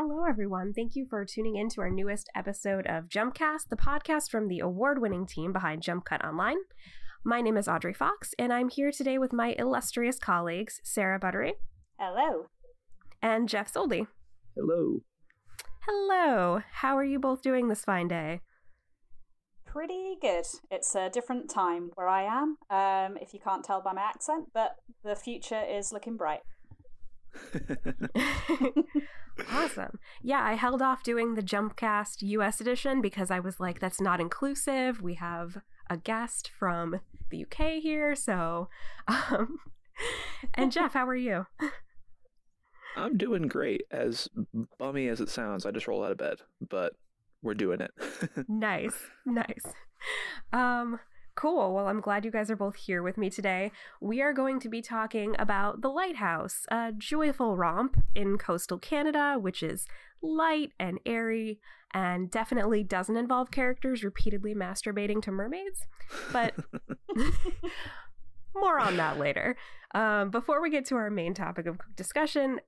Hello, everyone. Thank you for tuning in to our newest episode of JumpCast, the podcast from the award-winning team behind Jump Cut Online. My name is Audrey Fox, and I'm here today with my illustrious colleagues, Sarah Buttery. Hello. And Jeff Soldy. Hello. Hello. How are you both doing this fine day? Pretty good. It's a different time where I am, if you can't tell by my accent, but the future is looking bright. Awesome. Yeah, I held off doing the JumpCast US edition because I was like, that's not inclusive. We have a guest from the UK here, so... And Jeff, how are you? I'm doing great. As bummy as it sounds, I just rolled out of bed, but we're doing it. Nice. Cool. Well, I'm glad you guys are both here with me today. We are going to be talking about The Lighthouse, a joyful romp in coastal Canada, which is light and airy and definitely doesn't involve characters repeatedly masturbating to mermaids. But more on that later. Before we get to our main topic of discussion,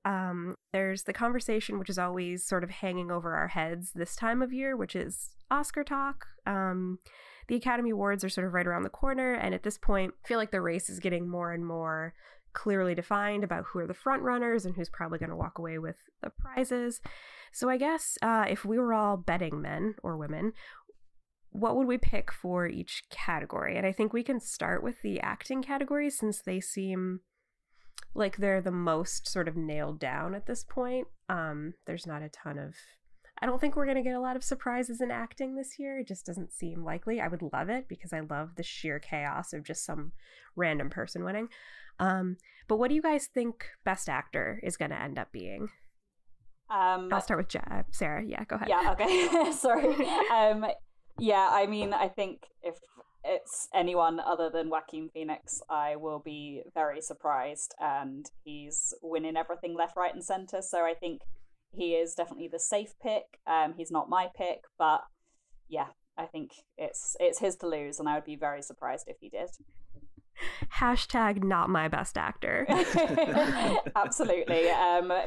there's the conversation which is always sort of hanging over our heads this time of year, which is Oscar talk. The Academy Awards are sort of right around the corner, and at this point, I feel like the race is getting more and more clearly defined about who are the front runners and who's probably going to walk away with the prizes. So I guess if we were all betting men or women, what would we pick for each category? And I think we can start with the acting categories since they seem like they're the most sort of nailed down at this point. There's not a ton of... I don't think we're going to get a lot of surprises in acting this year. It just doesn't seem likely. I would love it because I love the sheer chaos of just some random person winning. But what do you guys think Best Actor is going to end up being? I'll start with Sarah. Yeah, go ahead. Yeah, okay. Sorry. Yeah, I mean, I think if it's anyone other than Joaquin Phoenix, I will be very surprised. And he's winning everything left, right, and center. So I think he is definitely the safe pick. He's not my pick, but yeah, I think it's his to lose, and I would be very surprised if he did. Hashtag not my best actor. Absolutely.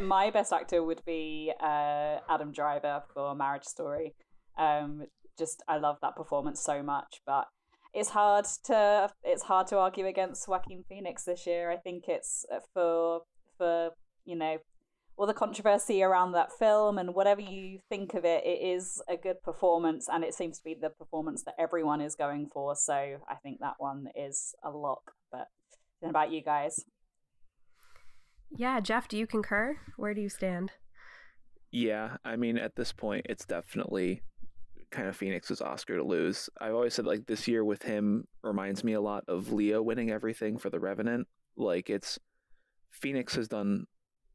My best actor would be Adam Driver for Marriage Story. I love that performance so much, but it's hard to argue against Joaquin Phoenix this year. I think it's for you know, all the controversy around that film and whatever you think of it, it is a good performance, and it seems to be the performance that everyone is going for. So I think that one is a lock. But what about you guys? Yeah, Jeff, do you concur? Where do you stand? Yeah, I mean, at this point, it's definitely kind of Phoenix's Oscar to lose. I've always said, like, this year with him reminds me a lot of Leo winning everything for The Revenant. Like, it's Phoenix has done,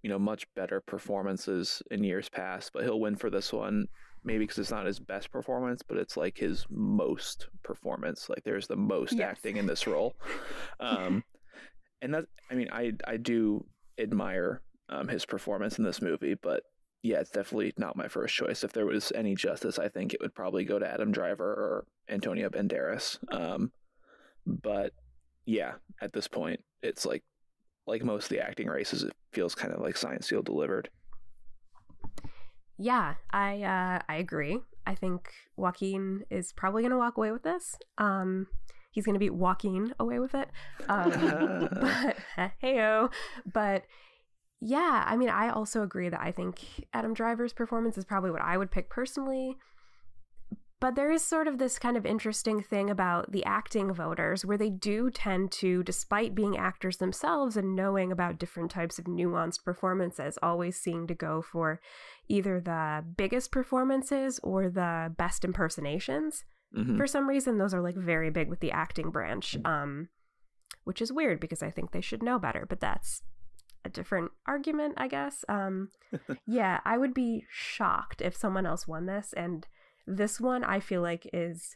you know, much better performances in years past, but he'll win for this one, maybe because it's not his best performance, but it's like his most performance. Like, there's the most acting in this role. And that, I mean, I do admire his performance in this movie, but yeah, it's definitely not my first choice. If there was any justice, I think it would probably go to Adam Driver or Antonio Banderas. But yeah, at this point, it's like most of the acting races, it feels kind of like signed, sealed, delivered. Yeah, I agree. I think Joaquin is probably going to walk away with this. He's going to be walking away with it. But heyo. But yeah, I mean, I also agree that I think Adam Driver's performance is probably what I would pick personally. But there is sort of this kind of interesting thing about the acting voters where they do tend to, despite being actors themselves and knowing about different types of nuanced performances, always seem to go for either the biggest performances or the best impersonations. Mm-hmm. For some reason, those are like very big with the acting branch, which is weird because I think they should know better, but that's a different argument, I guess. Yeah, I would be shocked if someone else won this, and this one I feel like is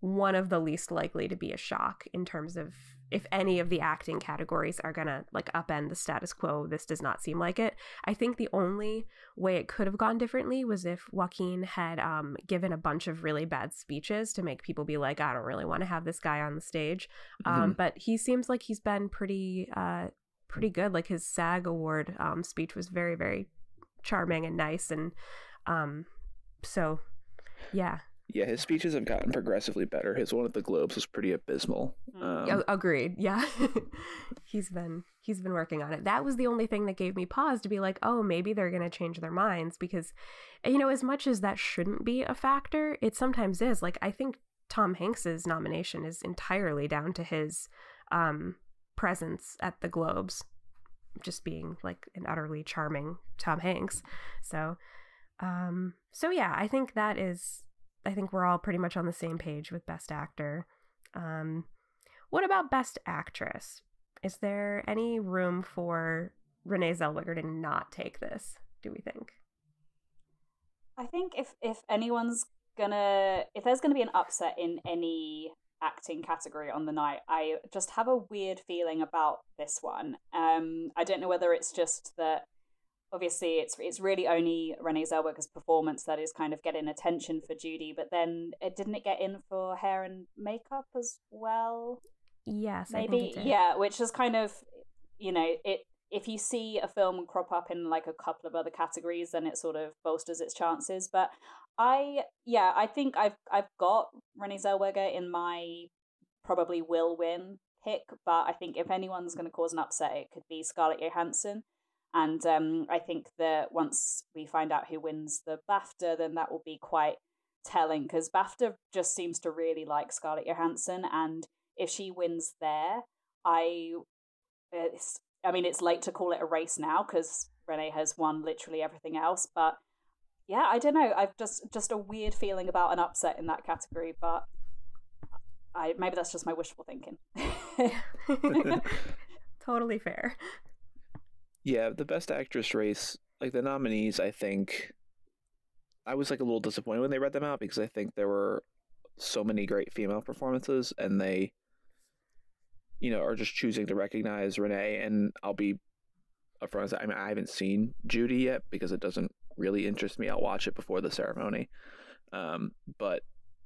one of the least likely to be a shock in terms of if any of the acting categories are gonna like upend the status quo. This does not seem like it. I think the only way it could have gone differently was if Joaquin had given a bunch of really bad speeches to make people be like, I don't really want to have this guy on the stage. But he seems like he's been pretty good. Like his SAG award speech was very, very charming and nice, and so yeah. Yeah, his speeches have gotten progressively better. His one at the Globes was pretty abysmal. Agreed. Yeah. he's been working on it. That was the only thing that gave me pause to be like, oh, maybe they're going to change their minds, because, you know, as much as that shouldn't be a factor, it sometimes is. Like, I think Tom Hanks's nomination is entirely down to his presence at the Globes, just being like an utterly charming Tom Hanks. So yeah, I think we're all pretty much on the same page with Best Actor. What about Best Actress? Is there any room for Renee Zellweger to not take this, do we think? I think if there's gonna be an upset in any acting category on the night, I just have a weird feeling about this one. I don't know whether it's just that obviously it's really only Renee Zellweger's performance that is kind of getting attention for Judy, but then didn't it get in for hair and makeup as well? Yes, maybe. I think it did. Yeah, which is kind of, you know, if you see a film crop up in like a couple of other categories, then it sort of bolsters its chances. But I think I've got Renee Zellweger in my probably will win pick, but I think if anyone's going to cause an upset, it could be Scarlett Johansson. And I think that once we find out who wins the BAFTA, then that will be quite telling, because BAFTA just seems to really like Scarlett Johansson, and if she wins there, it's late to call it a race now because Renee has won literally everything else. But yeah, I don't know. I've just a weird feeling about an upset in that category, but maybe that's just my wishful thinking. Totally fair. Yeah, the Best Actress race, like the nominees, I think I was like a little disappointed when they read them out, because I think there were so many great female performances, and they, you know, are just choosing to recognize Renee. And I'll be upfront, I mean, I haven't seen Judy yet because it doesn't really interest me. I'll watch it before the ceremony. But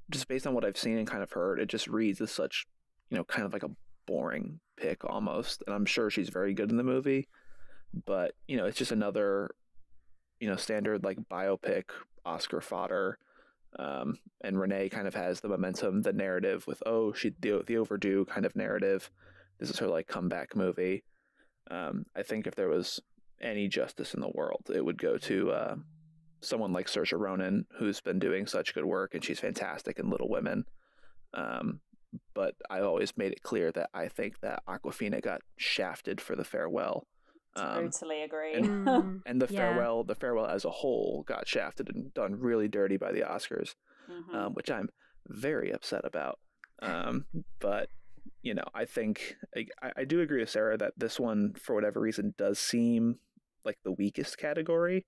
just based on what I've seen and kind of heard, it just reads as such, you know, kind of like a boring pick almost. And I'm sure she's very good in the movie, but, you know, it's just another, you know, standard like biopic Oscar fodder. And Renee kind of has the momentum, the narrative with, the overdue kind of narrative. This is her like comeback movie. I think if there was any justice in the world, it would go to someone like Saoirse Ronan, who's been doing such good work, and she's fantastic in Little Women. But I always made it clear that I think that Awkwafina got shafted for The Farewell. Totally agree. And the farewell as a whole got shafted and done really dirty by the Oscars, which I'm very upset about. But, you know, I think I do agree with Sarah that this one, for whatever reason, does seem like the weakest category,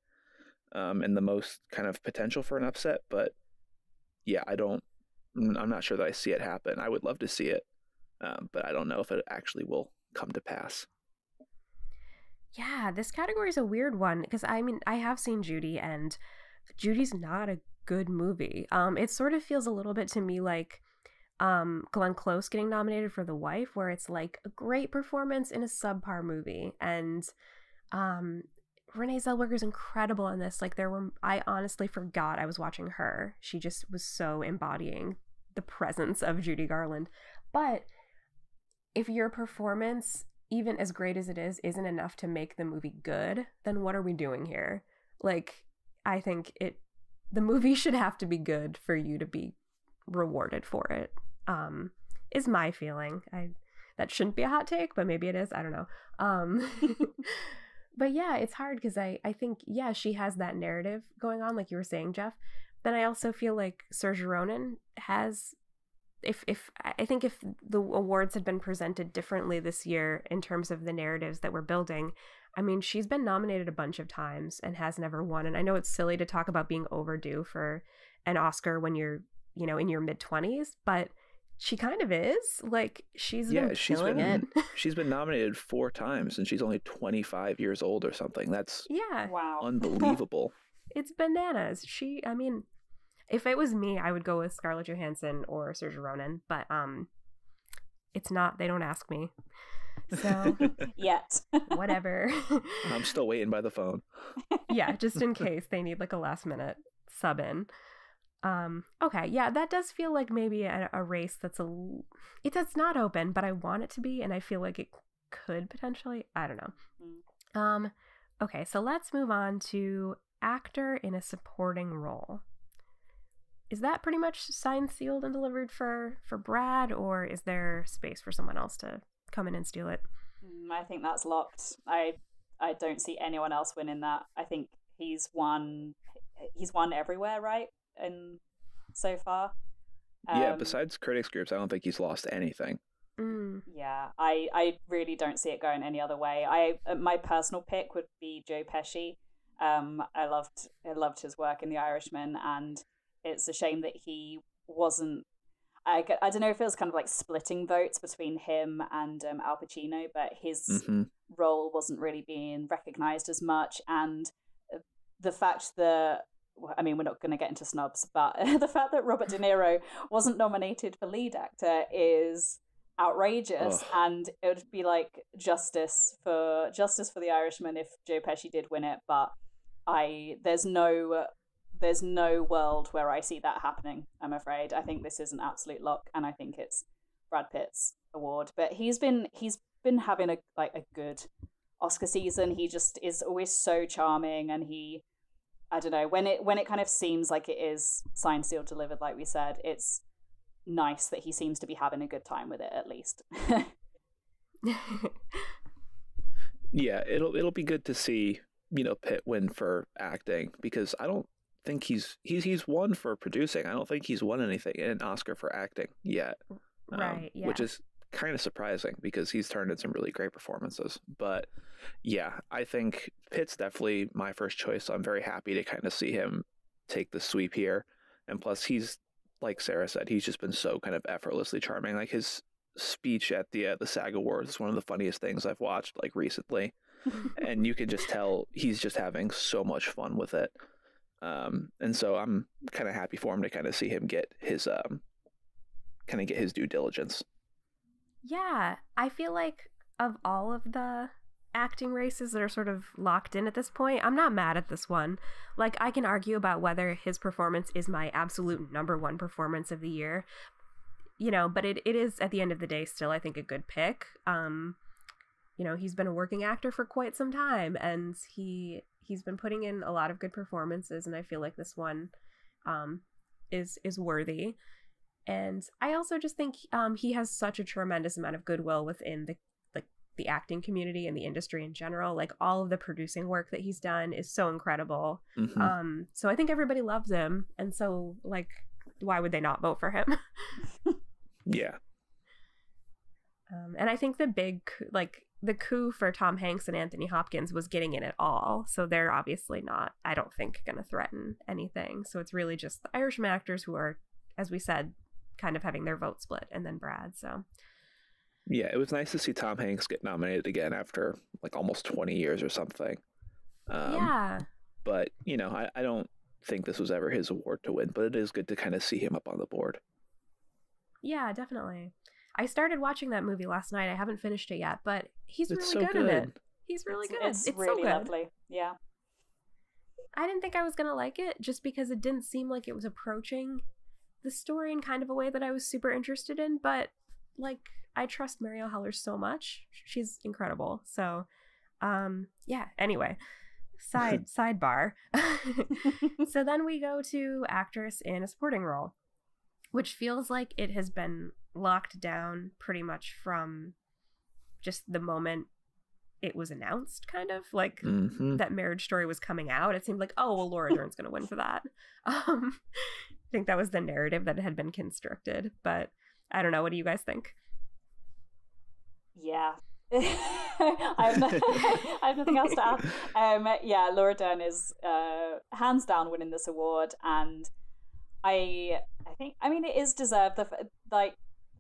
and the most kind of potential for an upset. But yeah, I'm not sure that I see it happen. I would love to see it, but I don't know if it actually will come to pass. Yeah, this category is a weird one, because I mean, I have seen Judy, and Judy's not a good movie. It sort of feels a little bit to me like Glenn Close getting nominated for The Wife, where it's like a great performance in a subpar movie. And Renee Zellweger's incredible in this. Like, I honestly forgot I was watching her. She just was so embodying the presence of Judy Garland. But if your performance, even as great as it is, isn't enough to make the movie good, then what are we doing here? Like, I think the movie should have to be good for you to be rewarded for it, is my feeling. That shouldn't be a hot take, but maybe it is. I don't know. But yeah, it's hard because I think, yeah, she has that narrative going on, like you were saying, Jeff. Then I also feel like Saoirse Ronan has, I think if the awards had been presented differently this year in terms of the narratives that we're building, I mean, she's been nominated a bunch of times and has never won. And I know it's silly to talk about being overdue for an Oscar when you're, you know, in your mid-20s, but she kind of is. Like, she's been killing it. She's been nominated 4 times, and she's only 25 years old or something. That's wow, unbelievable. It's bananas. I mean, if it was me, I would go with Scarlett Johansson or Saoirse Ronan, but it's not. They don't ask me. So Yet. whatever. I'm still waiting by the phone. Yeah, just in case they need like a last minute sub in. Okay, yeah, that does feel like maybe a race that's not open, but I want it to be, and I feel like it could potentially. I don't know. Okay, so let's move on to actor in a supporting role. Is that pretty much signed, sealed, and delivered for Brad, or is there space for someone else to come in and steal it? I think that's locked. I don't see anyone else winning that. I think he's won everywhere, right? And so far. Yeah, besides critics groups, I don't think he's lost anything. Yeah, I really don't see it going any other way. My personal pick would be Joe Pesci. I loved his work in The Irishman, and it's a shame that he wasn't. I don't know if it was kind of like splitting votes between him and Al Pacino, but his role wasn't really being recognized as much, and the fact that, I mean, we're not going to get into snubs, but the fact that Robert De Niro wasn't nominated for lead actor is outrageous. And it would be like justice for The Irishman if Joe Pesci did win it, but there's no world where I see that happening, I'm afraid. I think this is an absolute lock, and I think it's Brad Pitt's award. But he's been having a good Oscar season. He just is always so charming, and I don't know, when it kind of seems like it is signed, sealed, delivered, like we said, it's nice that he seems to be having a good time with it, at least. Yeah, it'll be good to see, Pitt win for acting, because I don't think he's won for producing. I don't think he's won an Oscar for acting yet. Right, yeah. Which is kind of surprising because he's turned in some really great performances. But yeah, I think Pitt's definitely my first choice. So I'm very happy to kind of see him take the sweep here. And plus, he's, like Sarah said, he's just been so kind of effortlessly charming. Like his speech at the SAG Awards is one of the funniest things I've watched like recently. And you can just tell he's just having so much fun with it. And so I'm kind of happy for him to kind of see him get his due diligence. Yeah, I feel like of all of the acting races that are sort of locked in at this point, I'm not mad at this one. Like, I can argue about whether his performance is my absolute number one performance of the year, but it is at the end of the day still, I think, a good pick. He's been a working actor for quite some time, and he's been putting in a lot of good performances, and I feel like this one is worthy. And I also just think he has such a tremendous amount of goodwill within the acting community and the industry in general. Like, all of the producing work that he's done is so incredible. So I think everybody loves him, and so, like, why would they not vote for him? Yeah. And I think the coup for Tom Hanks and Anthony Hopkins was getting in it all. So they're obviously not, I don't think, going to threaten anything. So it's really just the Irishman actors who are, as we said, kind of having their vote split, and then Brad. So yeah, it was nice to see Tom Hanks get nominated again after like almost 20 years or something. Yeah. But, I don't think this was ever his award to win, but it is good to kind of see him up on the board. Yeah, definitely. I started watching that movie last night. I haven't finished it yet, but he's It's really so good in it. good. He's really good. It's really so good. lovely. Yeah. I didn't think I was going to like it just because it didn't seem like it was approaching the story in kind of a way that I was super interested in, but like, I trust Marielle Heller so much. She's incredible. So, yeah, anyway, sidebar. So then we go to actress in a supporting role, which feels like it has been locked down pretty much from just the moment it was announced, kind of like that Marriage Story was coming out. It seemed like, oh, well, Laura Dern's going to win for that. I think that was the narrative that had been constructed, but I don't know. What do you guys think? Yeah. I have nothing else to add. Yeah, Laura Dern is hands down winning this award, and I think, I mean, it is deserved.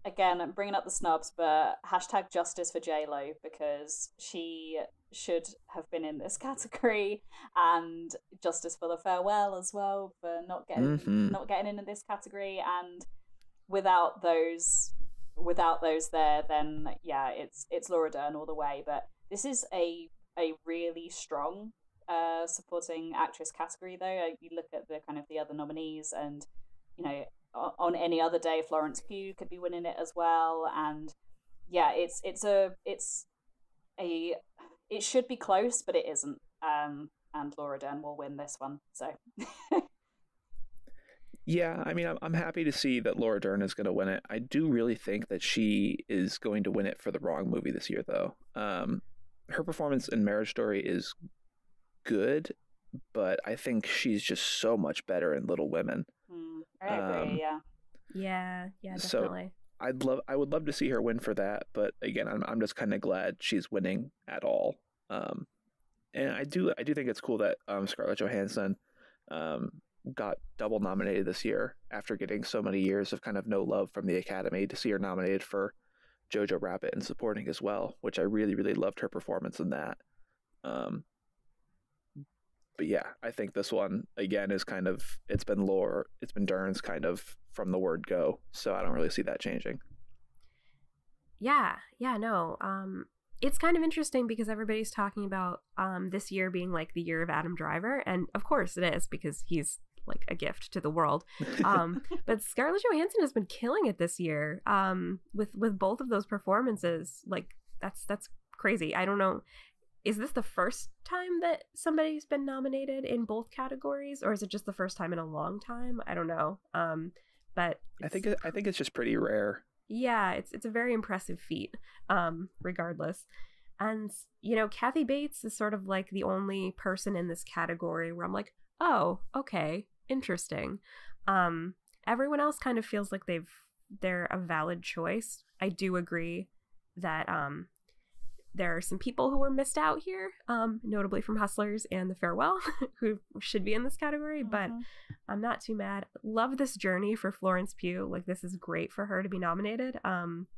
Again, I'm bringing up the snubs, but #justice for JLo, because she should have been in this category, and justice for The Farewell as well for not getting in this category. And without those, without those there, then yeah, it's Laura Dern all the way. But this is a really strong supporting actress category, though. You look at the kind of the other nominees, and you know, on any other day, Florence Pugh could be winning it as well. And yeah, it should be close, but it isn't. And Laura Dern will win this one. So Yeah, I mean, I'm happy to see that Laura Dern is going to win it. I do really think that she is going to win it for the wrong movie this year, though. Her performance in Marriage Story is good, but I think she's just so much better in Little Women. I agree. Yeah, definitely. So I would love to see her win for that, but again, I'm just kind of glad she's winning at all. And I do think it's cool that Scarlett Johansson got double nominated this year after getting so many years of kind of no love from the Academy. To see her nominated for Jojo Rabbit and supporting as well, which I really, really loved her performance in that. But yeah, I think this one again is kind of, it's been Dern's kind of from the word go, so I don't really see that changing. Yeah, no. It's kind of interesting because everybody's talking about this year being like the year of Adam Driver, and of course it is because he's like a gift to the world. But Scarlett Johansson has been killing it this year with both of those performances. Like that's crazy. I don't know. Is this the first time that somebody's been nominated in both categories, or is it just the first time in a long time? I don't know. But I think it's just pretty rare. Yeah, it's a very impressive feat, regardless. And, you know, Kathy Bates is sort of like the only person in this category where I'm like, oh, okay, interesting. Everyone else kind of feels like they're a valid choice. I do agree that there are some people who were missed out here, notably from Hustlers and The Farewell, who should be in this category, but I'm not too mad. Love this journey for Florence Pugh. Like, this is great for her to be nominated. And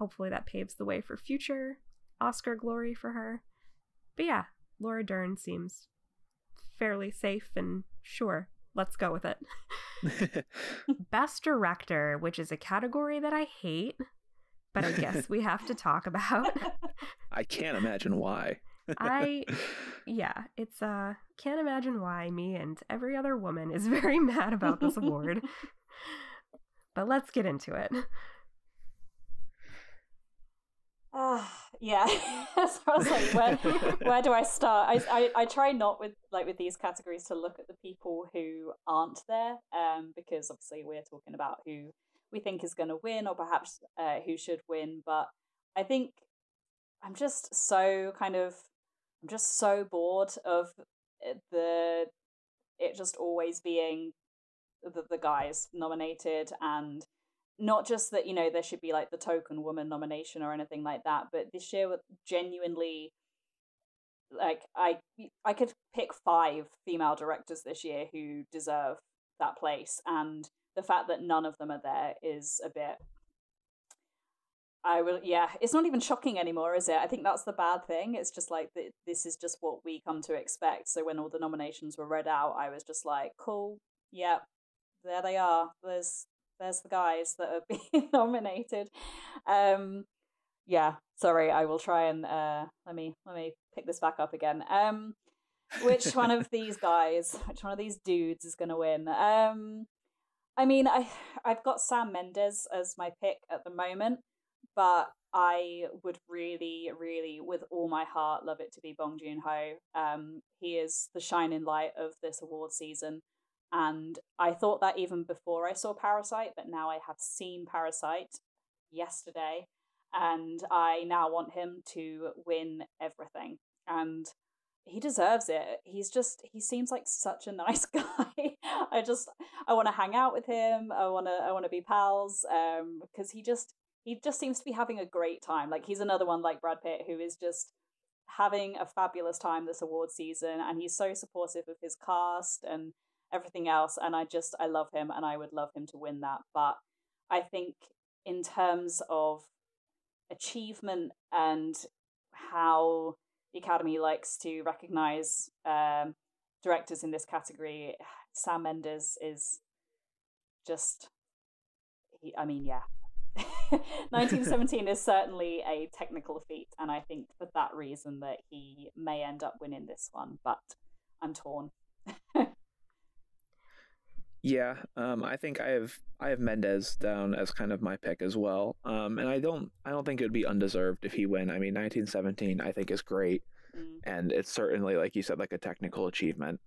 hopefully that paves the way for future Oscar glory for her. But yeah, Laura Dern seems fairly safe and sure. Let's go with it. Best Director, which is a category that I hate, but I guess we have to talk about. I can't imagine why. It's can't imagine why me and every other woman is very mad about this award. But let's get into it. Yeah. So I was like, where do I start? I try not with these categories to look at the people who aren't there, because obviously we're talking about who we think is going to win, or perhaps who should win. But I think I'm just so bored of it just always being the guys nominated, and not just that, you know, there should be like the token woman nomination or anything like that, but this year genuinely, like, I could pick 5 female directors this year who deserve that place, and the fact that none of them are there is a bit, it's not even shocking anymore, is it? I think that's the bad thing. It's just like, this is just what we come to expect. So when all the nominations were read out, I was just like, cool, yeah, there they are. There's the guys that are being nominated. Yeah, sorry, I will try and let me pick this back up again. Which one of these dudes is going to win? I mean, I've got Sam Mendes as my pick at the moment, but I would really, really, with all my heart, love it to be Bong Joon-ho. He is the shining light of this award season. And I thought that even before I saw Parasite, but now I have seen Parasite yesterday, and I now want him to win everything. And he deserves it. He seems like such a nice guy. I want to hang out with him. I want to be pals. Because he just seems to be having a great time. Like, he's another one like Brad Pitt who is just having a fabulous time this award season, and he's so supportive of his cast and everything else, and I love him, and I would love him to win that. But I think in terms of achievement and how the Academy likes to recognize directors in this category, Sam Mendes is just, 1917 is certainly a technical feat, and I think for that reason that he may end up winning this one, but I'm torn. Yeah, I think I have Mendes down as kind of my pick as well. And I don't think it would be undeserved if he win. I mean, 1917 I think is great, and it's certainly, like you said, like a technical achievement.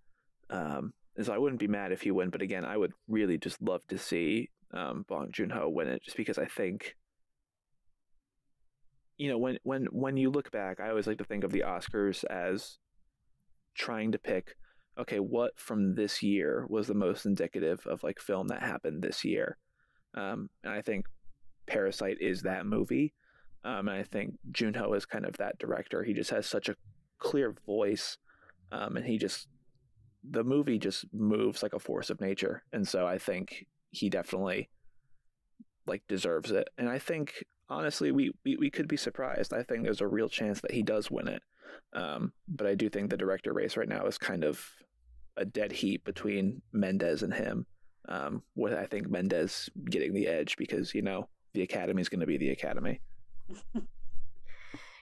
And so I wouldn't be mad if he win, but again, I would really just love to see Bong Joon-ho win it, just because I think, you know, when you look back, I always like to think of the Oscars as trying to pick, okay, what from this year was the most indicative of like film that happened this year. And I think Parasite is that movie. And I think Joon-ho is kind of that director. He just has such a clear voice, and the movie just moves like a force of nature. And so I think he definitely like deserves it. And I think honestly, we could be surprised. I think there's a real chance that he does win it. But I do think the director race right now is kind of a dead heat between Mendes and him, with I think Mendes getting the edge because, you know, the Academy is going to be the Academy.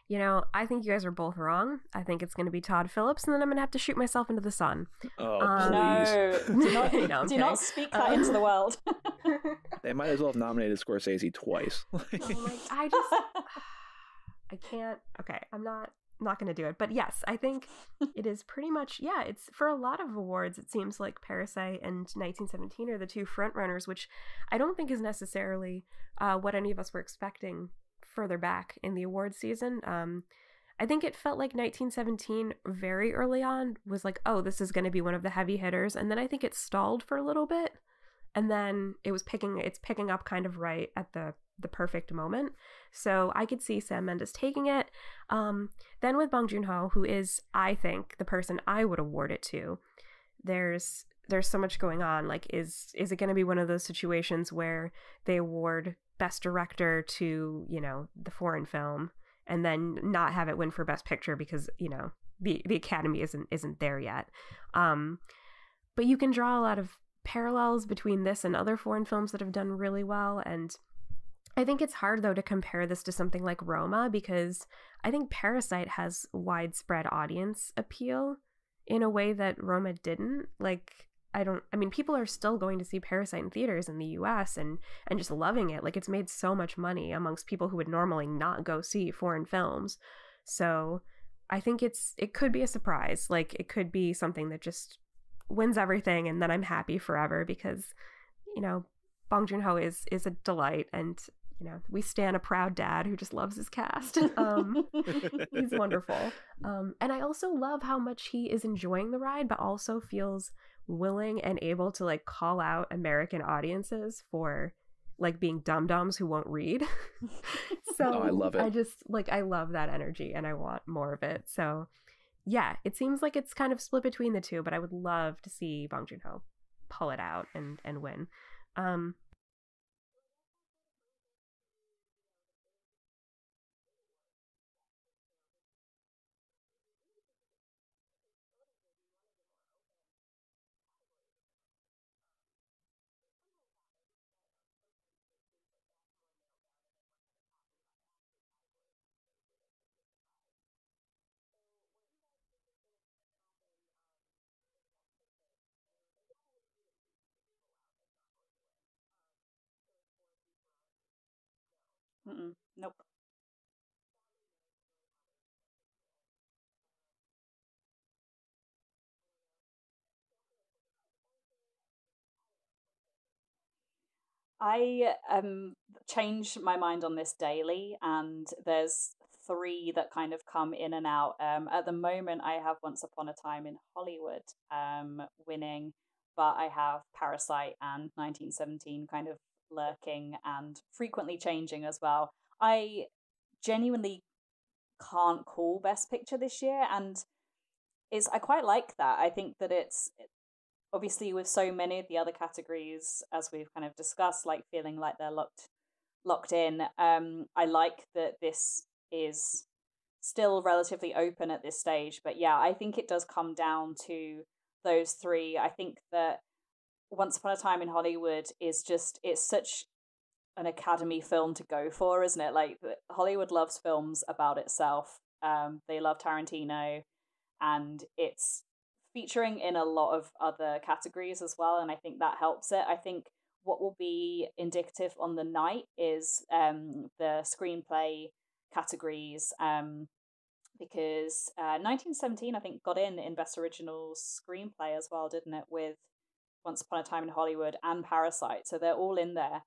You know, I think you guys are both wrong. I think it's going to be Todd Phillips, and then I'm going to have to shoot myself into the sun. Oh, please. No, do not speak that into the world. They might as well have nominated Scorsese twice. I can't. Okay, I'm not going to do it. But yes, I think it is pretty much, yeah, it's for a lot of awards, it seems like Parasite and 1917 are the two frontrunners, which I don't think is necessarily what any of us were expecting further back in the awards season. I think it felt like 1917 very early on was like, oh, this is going to be one of the heavy hitters. And then I think it stalled for a little bit. And then it's picking up kind of right at the perfect moment. So I could see Sam Mendes taking it. Then with Bong Joon-ho, who is, I think, the person I would award it to, there's so much going on. Like, is it going to be one of those situations where they award Best Director to, you know, the foreign film and then not have it win for Best Picture because, you know, the Academy isn't there yet. But you can draw a lot of parallels between this and other foreign films that have done really well. And I think it's hard, though, to compare this to something like Roma, because I think Parasite has widespread audience appeal in a way that Roma didn't. Like, people are still going to see Parasite in theaters in the US and just loving it. Like, it's made so much money amongst people who would normally not go see foreign films. So I think it could be a surprise. Like, it could be something that just wins everything, and then I'm happy forever because, you know, Bong Joon-ho is a delight, and, you know, we stan a proud dad who just loves his cast. He's wonderful. And I also love how much he is enjoying the ride, but also feels willing and able to like call out American audiences for like being dum-dums who won't read. So I love it. I love that energy and I want more of it. So yeah, it seems like it's kind of split between the two, but I would love to see Bong Joon-ho pull it out and win. Nope. I change my mind on this daily, and there's three that kind of come in and out. At the moment, I have Once Upon a Time in Hollywood winning, but I have Parasite and 1917 kind of lurking and frequently changing as well. I genuinely can't call Best Picture this year, and I quite like that. I think that it's obviously with so many of the other categories, as we've kind of discussed, like feeling like they're locked in. I like that this is still relatively open at this stage, but yeah, I think it does come down to those three. I think that Once Upon a Time in Hollywood is just, it's such an Academy film to go for, isn't it? Like Hollywood loves films about itself. They love Tarantino, and it's featuring in a lot of other categories as well, and I think that helps it. I think what will be indicative on the night is the screenplay categories, because 1917 I think got in Best Original Screenplay as well, didn't it, with Once Upon a Time in Hollywood and Parasite, so they're all in there.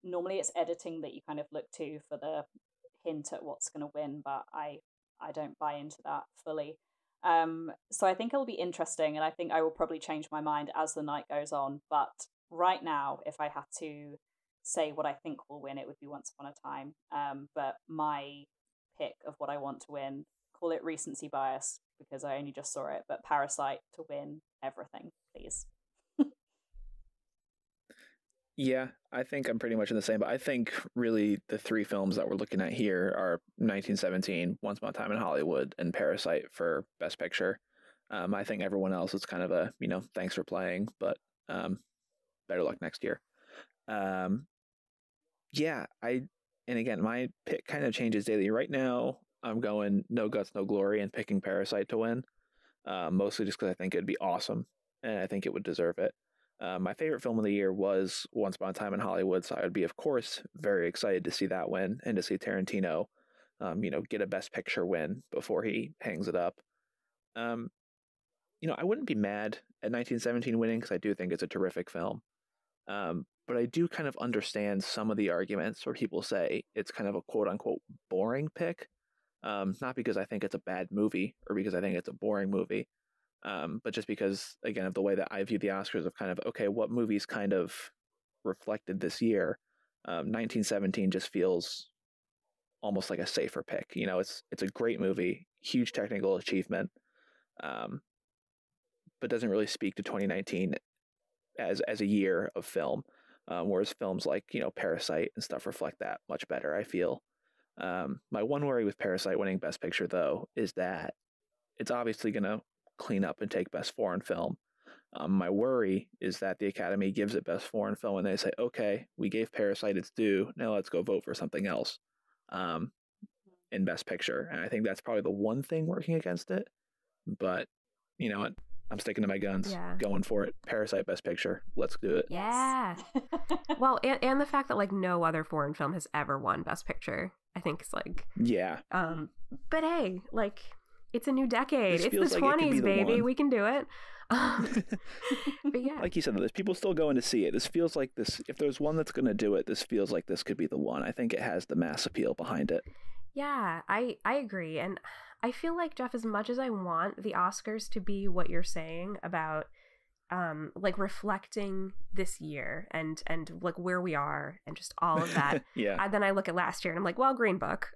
Normally it's editing that you kind of look to for the hint at what's going to win, but I don't buy into that fully. So I think it'll be interesting, and I think I will probably change my mind as the night goes on. But right now, if I had to say what I think will win, it would be Once Upon a Time. But my pick of what I want to win, call it recency bias because I only just saw it, but Parasite to win everything, please. Yeah, I think I'm pretty much in the same, but I think really the three films that we're looking at here are 1917, Once Upon a Time in Hollywood, and Parasite for Best Picture. I think everyone else is kind of a, thanks for playing, but better luck next year. Yeah, and again, my pick kind of changes daily. Right now, I'm going No Guts, No Glory and picking Parasite to win, mostly just because I think it'd be awesome, and I think it would deserve it. My favorite film of the year was Once Upon a Time in Hollywood, so I would be, of course, very excited to see that win and to see Tarantino, get a Best Picture win before he hangs it up. I wouldn't be mad at 1917 winning because I do think it's a terrific film. But I do kind of understand some of the arguments where people say it's kind of a quote-unquote boring pick, not because I think it's a bad movie or because I think it's a boring movie. But just because, again, of the way that I view the Oscars of kind of, okay, what movies kind of reflected this year, 1917 just feels almost like a safer pick. It's a great movie, huge technical achievement, but doesn't really speak to 2019 as a year of film, whereas films like, Parasite and stuff reflect that much better, I feel. My one worry with Parasite winning Best Picture, though, is that it's obviously going to clean up and take Best Foreign Film. My worry is that the Academy gives it Best Foreign Film and they say, okay, we gave Parasite its due, now let's go vote for something else in Best Picture. And I think that's probably the one thing working against it. But you know what? I'm sticking to my guns, going for it. Parasite Best Picture. Let's do it. Yeah. Well, and the fact that like no other foreign film has ever won Best Picture, I think is like, yeah. But hey, like, it's a new decade. This it's the 20s, baby. We can do it. But yeah. Like you said, there's people still going to see it. This feels like this, if there's one that's going to do it, this feels like this could be the one. I think it has the mass appeal behind it. Yeah, I agree. And I feel like, Jeff, as much as I want the Oscars to be what you're saying about like reflecting this year and like where we are and just all of that. Yeah. Then I look at last year and I'm like, well, Green Book.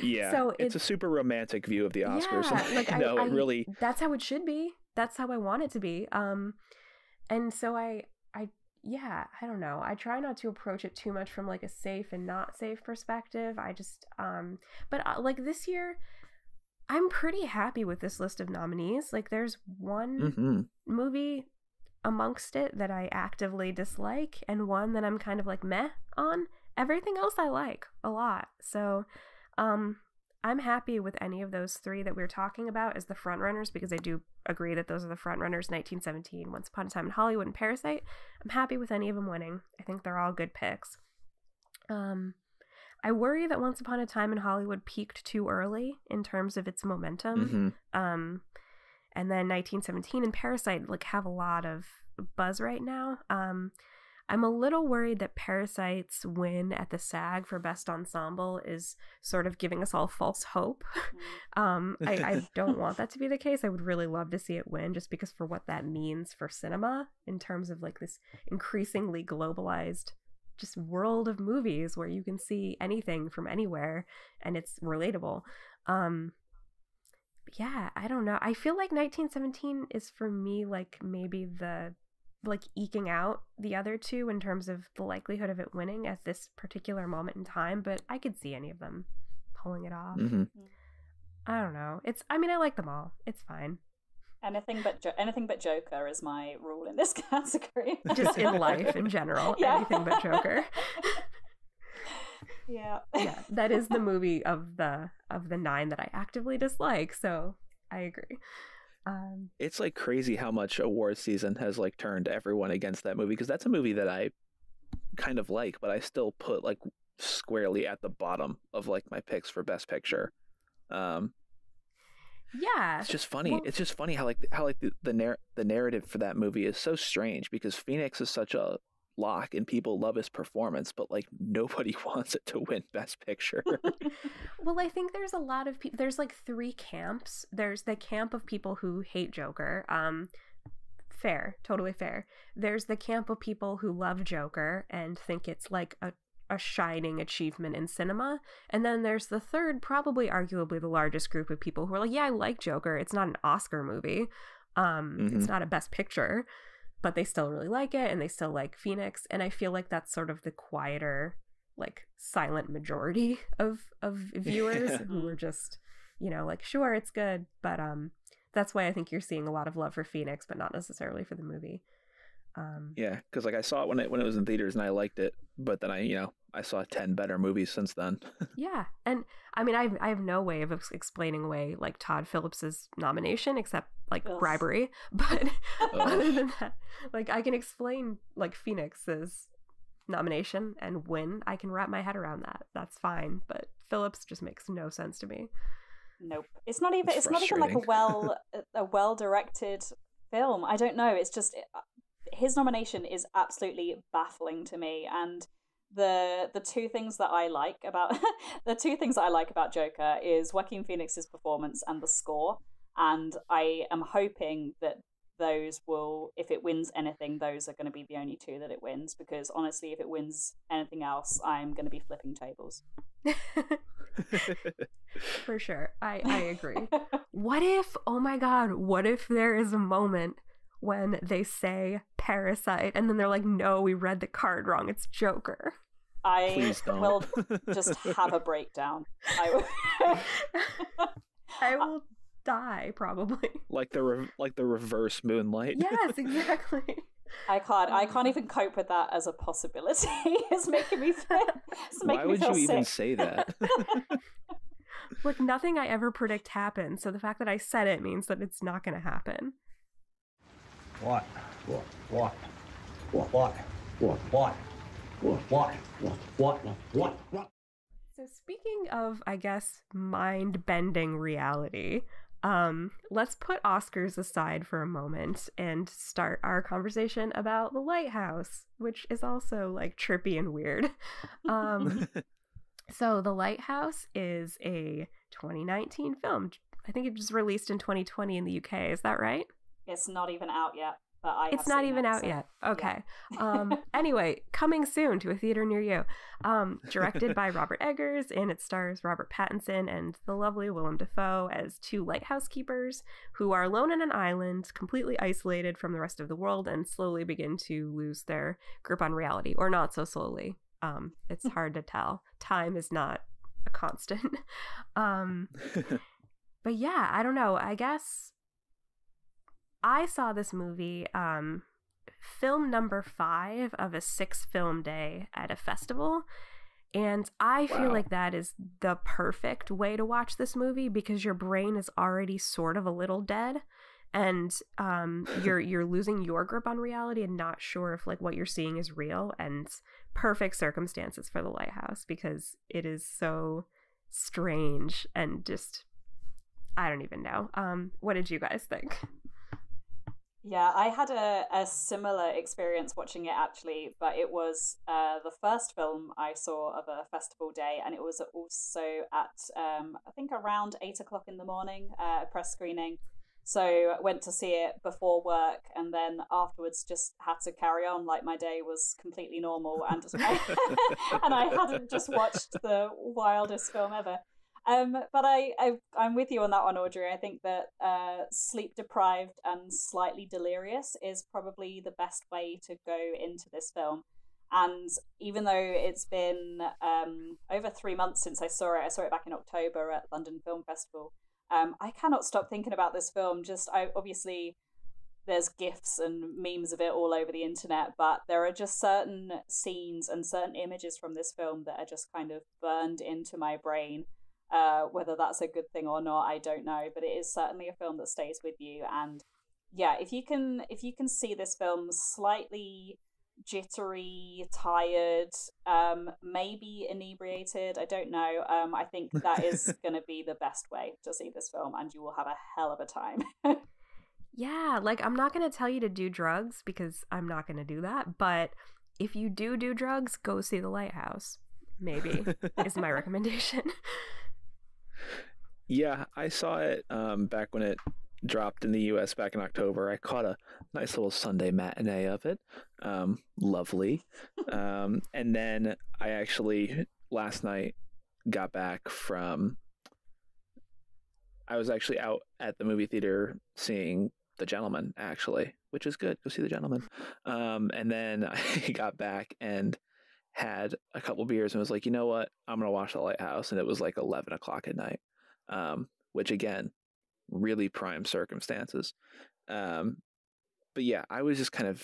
Yeah. So it's a super romantic view of the Oscars. Yeah, like it really. That's how it should be. That's how I want it to be. And so I don't know. I try not to approach it too much from like a safe and not safe perspective. I just but like this year, I'm pretty happy with this list of nominees. Like, there's one movie amongst it that I actively dislike and one that I'm kind of like meh on. Everything else I like a lot. So I'm happy with any of those three that we're talking about as the frontrunners, because I do agree that those are the frontrunners: 1917, Once Upon a Time in Hollywood, and Parasite. I'm happy with any of them winning. I think they're all good picks. I worry that Once Upon a Time in Hollywood peaked too early in terms of its momentum. And then 1917 and Parasite like have a lot of buzz right now. I'm a little worried that Parasite's win at the SAG for Best Ensemble is sort of giving us all false hope. I don't want that to be the case. I would really love to see it win, just because for what that means for cinema in terms of like this increasingly globalized just world of movies where you can see anything from anywhere and it's relatable. Yeah, I don't know. I feel like 1917 is for me like maybe the like eking out the other two in terms of the likelihood of it winning at this particular moment in time, but I could see any of them pulling it off. I don't know. I like them all. It's fine. anything but Joker is my rule in this category. Just in life in general, Yeah. anything but Joker. Yeah. Yeah, that is the movie of the 9 that I actively dislike, so I agree. It's like crazy how much award season has like turned everyone against that movie, because that's a movie that I kind of like, but I still put like squarely at the bottom of like my picks for Best Picture. Yeah, It's just funny. Well, It's just funny how the narrative for that movie is so strange, because Phoenix is such a lock and people love his performance, but like nobody wants it to win Best Picture. well, I think there's a lot of people. There's like 3 camps. There's the camp of people who hate Joker. Fair, totally fair. There's the camp of people who love Joker and think it's like a shining achievement in cinema. And then there's the third, probably arguably the largest group of people who are like, yeah, I like Joker. It's not an Oscar movie. It's not a Best Picture, but they still really like it and they still like Phoenix. And I feel like that's sort of the quieter, like silent majority of viewers who are just, like, sure, it's good. But that's why I think you're seeing a lot of love for Phoenix, but not necessarily for the movie. Yeah, because like I saw it when it was in theaters and I liked it, but then I saw 10 better movies since then. Yeah, and I mean I have no way of explaining away like Todd Phillips's nomination except like bribery, but other than that, like I can explain like Phoenix's nomination and win. I can wrap my head around that. That's fine, but Phillips just makes no sense to me. Nope. It's not even like a well directed film. I don't know. It's just his nomination is absolutely baffling to me, and the two things that I like about Joker is Joaquin Phoenix's performance and the score, and I am hoping that those will, if it wins anything, those are going to be the only 2 that it wins, because honestly, if it wins anything else, I'm going to be flipping tables. For sure. I agree. What if there is a moment when they say Parasite and then they're like, no, we read the card wrong, it's Joker? I will just have a breakdown. I will die probably. Like the reverse Moonlight. Yes, exactly. I can't even cope with that as a possibility. It's making me Why would you even say that? Look, nothing I ever predict happens, so the fact that I said it means that it's not going to happen. What? So speaking of, I guess, mind-bending reality, let's put Oscars aside for a moment and start our conversation about The Lighthouse, which is also like trippy and weird. So The Lighthouse is a 2019 film. I think it was released in 2020 in the UK. Is that right? It's not even out yet. It's not even out yet. Okay. Yeah. Anyway, coming soon to a theater near you. Directed by Robert Eggers, and it stars Robert Pattinson and the lovely Willem Dafoe as 2 lighthouse keepers who are alone on an island, completely isolated from the rest of the world, and slowly begin to lose their grip on reality, or not so slowly. It's hard to tell. Time is not a constant. But yeah, I don't know. I guess I saw this movie, film number 5 of a 6-film day at a festival, and I feel like that is the perfect way to watch this movie, because your brain is already sort of a little dead, and you're losing your grip on reality and not sure if like what you're seeing is real, and perfect circumstances for The Lighthouse because it is so strange and just, I don't even know. What did you guys think? Yeah, I had a similar experience watching it actually, but it was the first film I saw of a festival day, and it was also at I think around 8 o'clock in the morning, a press screening. So I went to see it before work, and then afterwards just had to carry on like my day was completely normal, and and I hadn't just watched the wildest film ever. But I'm with you on that one, Audrey. I think that sleep deprived and slightly delirious is probably the best way to go into this film. And even though it's been over 3 months since I saw it back in October at London Film Festival, I cannot stop thinking about this film. I obviously there's GIFs and memes of it all over the internet, but there are just certain scenes and certain images from this film that are just kind of burned into my brain. Whether that's a good thing or not, I don't know, but it is certainly a film that stays with you. And yeah, if you can see this film slightly jittery, tired, maybe inebriated, I don't know. I think that is going to be the best way to see this film, and you will have a hell of a time. Yeah, like I'm not going to tell you to do drugs because I'm not going to do that. But if you do drugs, go see The Lighthouse. Maybe is my recommendation. Yeah, I saw it back when it dropped in the US back in October. I caught a nice little Sunday matinee of it. Lovely. And then I actually last night got back from. I was actually out at the movie theater seeing The Gentleman, actually, which is good. Go see The Gentleman. And then I got back and had a couple beers and was like, you know what? I'm going to watch The Lighthouse. And it was like 11 o'clock at night, which again, really prime circumstances. But yeah, I was just kind of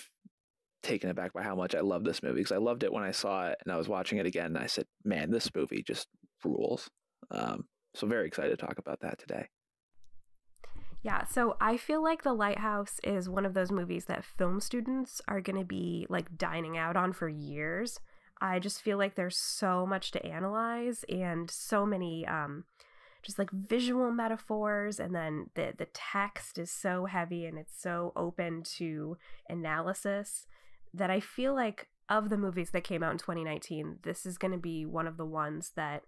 taken aback by how much I love this movie, because I loved it when I saw it and I was watching it again and I said, man, this movie just rules. So very excited to talk about that today. Yeah, so I feel like The Lighthouse is one of those movies that film students are going to be like dining out on for years. I just feel like there's so much to analyze and so many just like visual metaphors, and then the text is so heavy and it's so open to analysis that I feel like of the movies that came out in 2019, this is going to be one of the ones that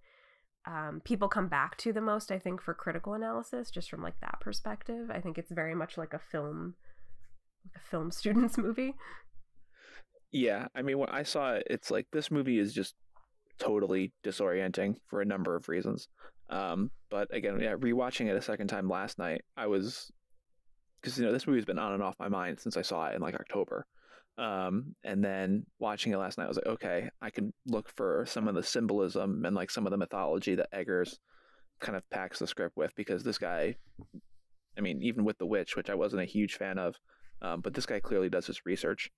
people come back to the most, I think, for critical analysis, just from like that perspective. I think it's very much like a film student's movie. Yeah, I mean, when I saw it, it's like this movie is just totally disorienting for a number of reasons. But again, yeah, rewatching it a second time last night, because this movie's been on and off my mind since I saw it in like October. And then watching it last night, I was like, okay, I can look for some of the symbolism and like some of the mythology that Eggers kind of packs the script with, because this guy, I mean, even with The Witch, which I wasn't a huge fan of, but this guy clearly does his research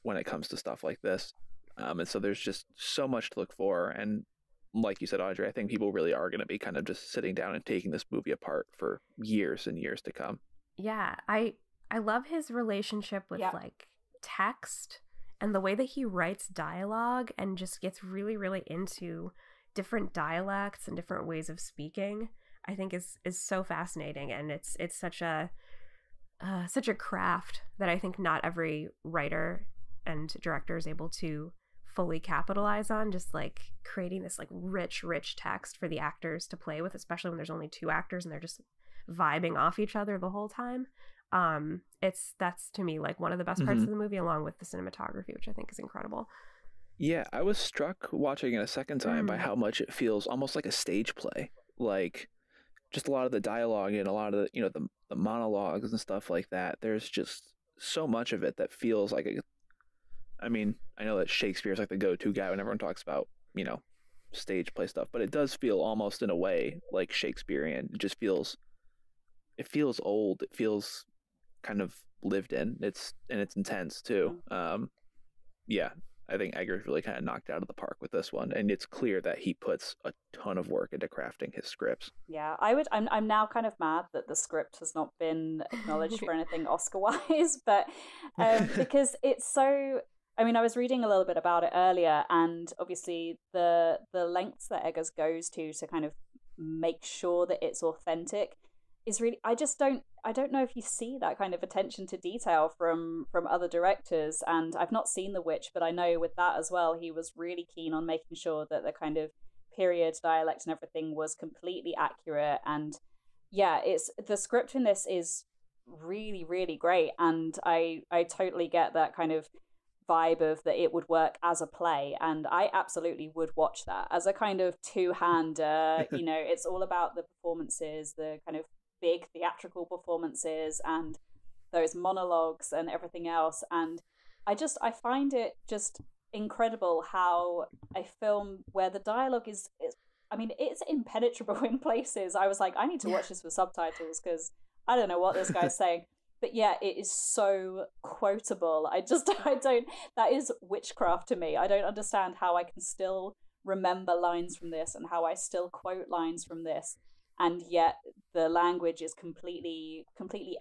when it comes to stuff like this. And so there's just so much to look for. And like you said, Audrey, I think people really are going to be kind of just sitting down and taking this movie apart for years and years to come. Yeah, I love his relationship with like text and the way that he writes dialogue and just gets really, really into different dialects and different ways of speaking. I think is so fascinating, and it's such a craft that I think not every writer and director is able to fully capitalize on, just like creating this like rich text for the actors to play with, especially when there's only two actors and they're just vibing off each other the whole time. That's to me like one of the best parts of the movie, along with the cinematography, which I think is incredible. Yeah, I was struck watching it a second time by how much it feels almost like a stage play. Like just a lot of the dialogue and a lot of the the monologues and stuff like that. There's just so much of it that feels like I mean, I know that Shakespeare's like the go-to guy when everyone talks about, stage play stuff, but it does feel almost in a way like Shakespearean. It feels old. It feels kind of lived in. It's intense too. Yeah, I think Eggers really kind of knocked out of the park with this one, and it's clear that he puts a ton of work into crafting his scripts. Yeah, I'm now kind of mad that the script has not been acknowledged for anything Oscar-wise, but because it's so. I mean, I was reading a little bit about it earlier, and obviously the lengths that Eggers goes to kind of make sure that it's authentic is really. I don't know if you see that kind of attention to detail from other directors, and I've not seen The Witch, but I know with that as well, he was really keen on making sure that the kind of period dialect and everything was completely accurate. And yeah, it's the script in this is really, really great, and I totally get that kind of vibe of that it would work as a play, and I absolutely would watch that as a kind of two-hander. It's all about the performances, the kind of big theatrical performances and those monologues and everything else, and I find it just incredible how a film where the dialogue is I mean, it's impenetrable in places. I was like, I need to watch this with subtitles because I don't know what this guy's saying. But yeah, it is so quotable. I don't, that is witchcraft to me. I don't understand how I can still remember lines from this and how I still quote lines from this. And yet the language is completely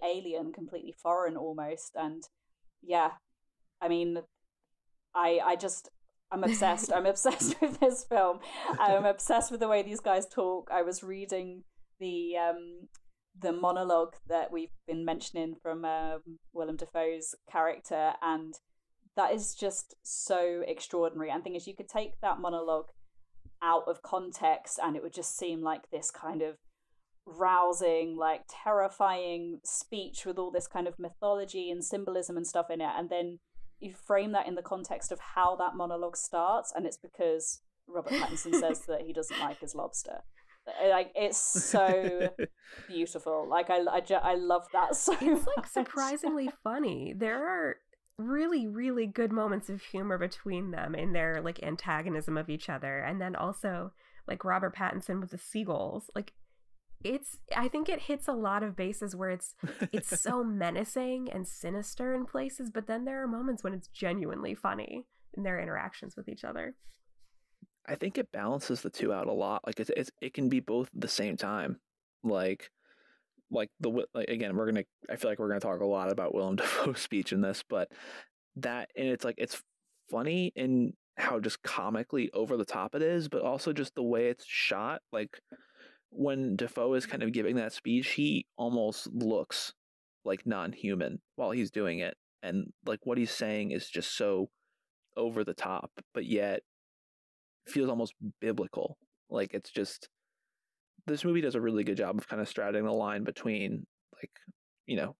alien, completely foreign almost. And yeah, I mean, I'm obsessed. I'm obsessed with this film. I'm obsessed with the way these guys talk. I was reading the monologue that we've been mentioning from Willem Dafoe's character, and that is just so extraordinary. And the thing is, you could take that monologue out of context and it would just seem like this kind of rousing, like terrifying speech with all this kind of mythology and symbolism and stuff in it. And then you frame that in the context of how that monologue starts, and it's because Robert Pattinson says that he doesn't like his lobster. Like, it's so beautiful. Like, I love that so much. It's like surprisingly funny. There are really, really good moments of humor between them in their like antagonism of each other, and then also like Robert Pattinson with the seagulls. Like, I think it hits a lot of bases where it's so menacing and sinister in places, but then there are moments when it's genuinely funny in their interactions with each other. I think it balances the two out a lot. Like it can be both at the same time. Like again, I feel like we're gonna talk a lot about Willem Dafoe's speech in this, but it's funny in how just comically over the top it is, but also just the way it's shot. Like, when Dafoe is kind of giving that speech, he almost looks like non-human while he's doing it. And like what he's saying is just so over the top, but yet feels almost biblical. Like, it's just, this movie does a really good job of kind of straddling the line between like, you know,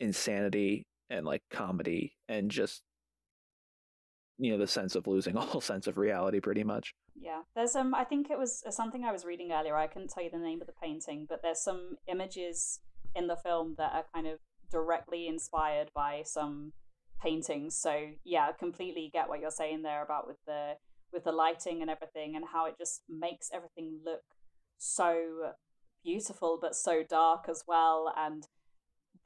insanity and like comedy and just, you know, the sense of losing all sense of reality pretty much. Yeah, there's I think it was something I was reading earlier. I couldn't tell you the name of the painting, but there's some images in the film that are kind of directly inspired by some paintings. So yeah, I completely get what you're saying there about with the lighting and everything, and how it just makes everything look so beautiful but so dark as well. And